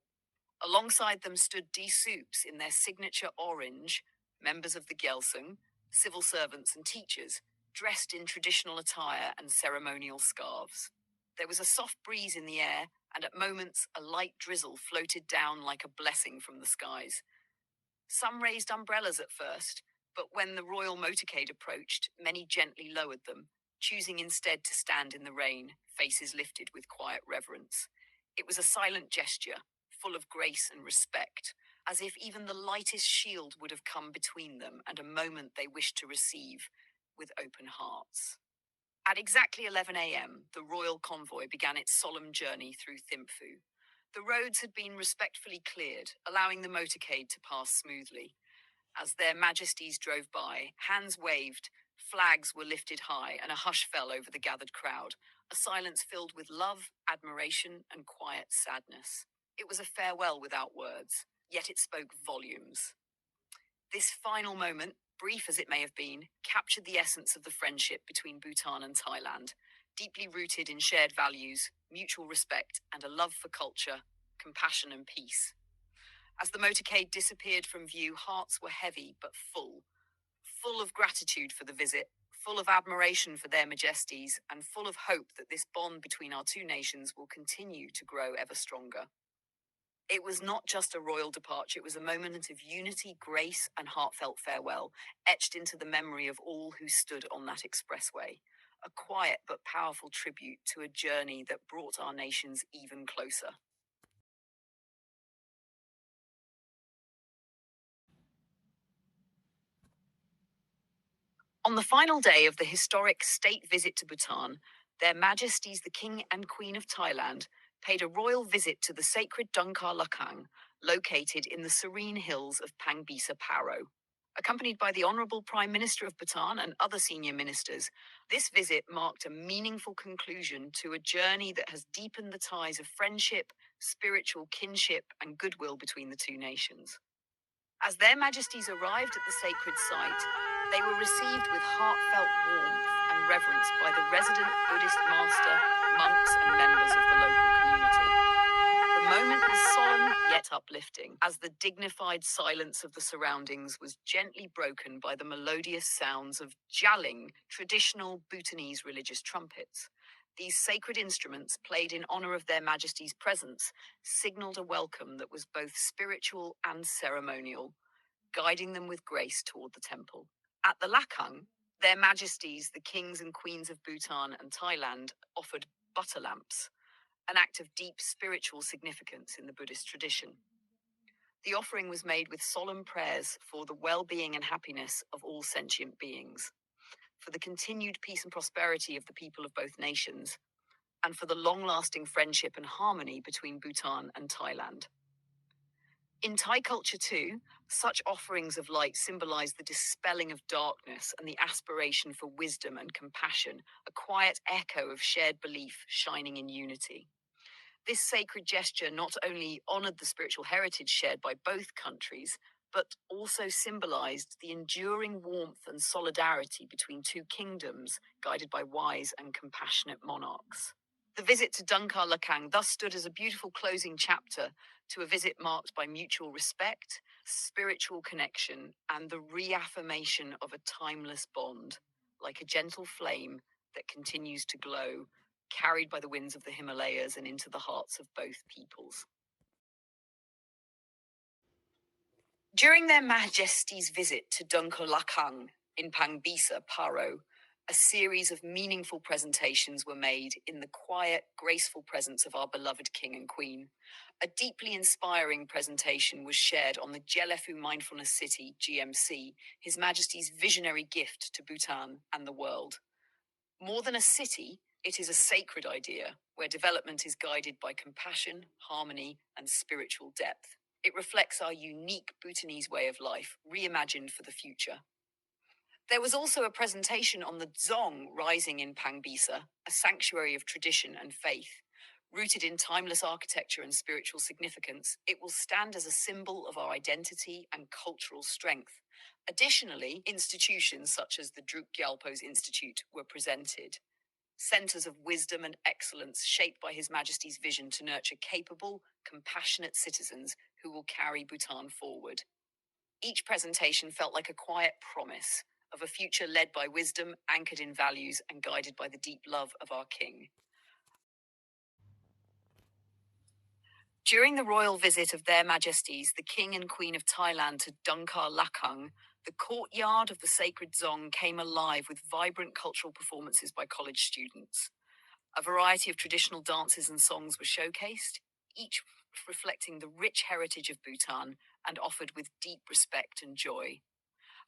Alongside them stood D-Soups in their signature orange, members of the Gyelsung, civil servants and teachers, dressed in traditional attire and ceremonial scarves. There was a soft breeze in the air, and at moments a light drizzle floated down like a blessing from the skies. Some raised umbrellas at first, but when the royal motorcade approached, many gently lowered them, choosing instead to stand in the rain, faces lifted with quiet reverence. It was a silent gesture, full of grace and respect, as if even the lightest shield would have come between them and a moment they wished to receive with open hearts. At exactly 11 a.m., the royal convoy began its solemn journey through Thimphu. The roads had been respectfully cleared, allowing the motorcade to pass smoothly. As their majesties drove by, hands waved, flags were lifted high, and a hush fell over the gathered crowd, a silence filled with love, admiration, and quiet sadness. It was a farewell without words, yet it spoke volumes. This final moment, brief as it may have been, captured the essence of the friendship between Bhutan and Thailand, deeply rooted in shared values, mutual respect, and a love for culture, compassion, and peace. As the motorcade disappeared from view, hearts were heavy but full of gratitude for the visit, full of admiration for their majesties, and full of hope that this bond between our two nations will continue to grow ever stronger. It was not just a royal departure, it was a moment of unity, grace, and heartfelt farewell, etched into the memory of all who stood on that expressway. A quiet but powerful tribute to a journey that brought our nations even closer. On the final day of the historic state visit to Bhutan, Their Majesties the King and Queen of Thailand paid a royal visit to the sacred Dungkar Lakang, located in the serene hills of Pangbisa Paro. Accompanied by the Honourable Prime Minister of Bhutan and other senior ministers, this visit marked a meaningful conclusion to a journey that has deepened the ties of friendship, spiritual kinship, and goodwill between the two nations. As their majesties arrived at the sacred site, they were received with heartfelt warmth and reverence by the resident Buddhist master, monks, and members of the local community. The moment was solemn yet uplifting, as the dignified silence of the surroundings was gently broken by the melodious sounds of jaling, traditional Bhutanese religious trumpets. These sacred instruments, played in honor of their majesties' presence, signaled a welcome that was both spiritual and ceremonial, guiding them with grace toward the temple. At the Lakang, their majesties, the kings and queens of Bhutan and Thailand, offered butter lamps, an act of deep spiritual significance in the Buddhist tradition. The offering was made with solemn prayers for the well-being and happiness of all sentient beings, for the continued peace and prosperity of the people of both nations, and for the long-lasting friendship and harmony between Bhutan and Thailand. In Thai culture too, such offerings of light symbolize the dispelling of darkness and the aspiration for wisdom and compassion, a quiet echo of shared belief shining in unity. This sacred gesture not only honored the spiritual heritage shared by both countries, but also symbolized the enduring warmth and solidarity between two kingdoms guided by wise and compassionate monarchs. The visit to Dunkar Lakang thus stood as a beautiful closing chapter to a visit marked by mutual respect, spiritual connection, and the reaffirmation of a timeless bond, like a gentle flame that continues to glow, carried by the winds of the Himalayas and into the hearts of both peoples. During their Majesty's visit to Dunkar Lakang in Pangbisa, Paro, a series of meaningful presentations were made in the quiet, graceful presence of our beloved King and Queen. A deeply inspiring presentation was shared on the Jelefu Mindfulness City, GMC, His Majesty's visionary gift to Bhutan and the world. More than a city, it is a sacred idea where development is guided by compassion, harmony, and spiritual depth. It reflects our unique Bhutanese way of life, reimagined for the future. There was also a presentation on the Dzong rising in Pangbisa, a sanctuary of tradition and faith. Rooted in timeless architecture and spiritual significance, it will stand as a symbol of our identity and cultural strength. Additionally, institutions such as the Druk Gyalpo's Institute were presented. Centers of wisdom and excellence shaped by His Majesty's vision to nurture capable, compassionate citizens who will carry Bhutan forward. Each presentation felt like a quiet promise of a future led by wisdom, anchored in values, and guided by the deep love of our King. During the royal visit of their Majesties, the King and Queen of Thailand to Dunkar Lakang, the courtyard of the sacred Dzong came alive with vibrant cultural performances by college students. A variety of traditional dances and songs were showcased, each reflecting the rich heritage of Bhutan and offered with deep respect and joy.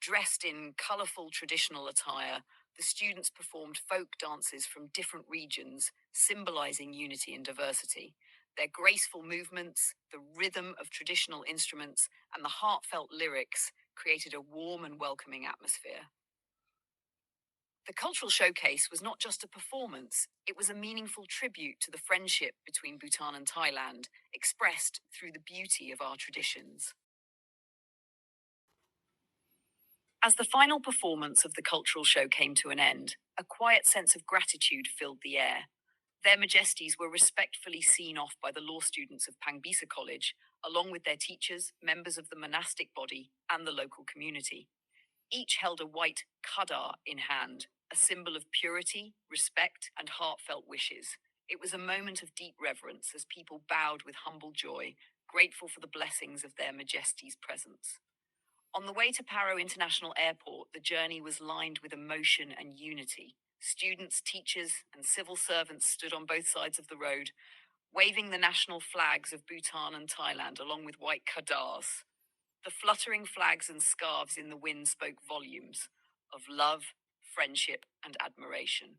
Dressed in colourful traditional attire, the students performed folk dances from different regions, symbolising unity and diversity. Their graceful movements, the rhythm of traditional instruments, and the heartfelt lyrics created a warm and welcoming atmosphere. The cultural showcase was not just a performance, it was a meaningful tribute to the friendship between Bhutan and Thailand, expressed through the beauty of our traditions. As the final performance of the cultural show came to an end, a quiet sense of gratitude filled the air. Their Majesties were respectfully seen off by the law students of Pangbisa College, along with their teachers, members of the monastic body, and the local community. Each held a white kadar in hand, a symbol of purity, respect, and heartfelt wishes. It was a moment of deep reverence as people bowed with humble joy, grateful for the blessings of their Majesties' presence. On the way to Paro International Airport, the journey was lined with emotion and unity. Students, teachers, and civil servants stood on both sides of the road, waving the national flags of Bhutan and Thailand along with white kadars. The fluttering flags and scarves in the wind spoke volumes of love, friendship, and admiration.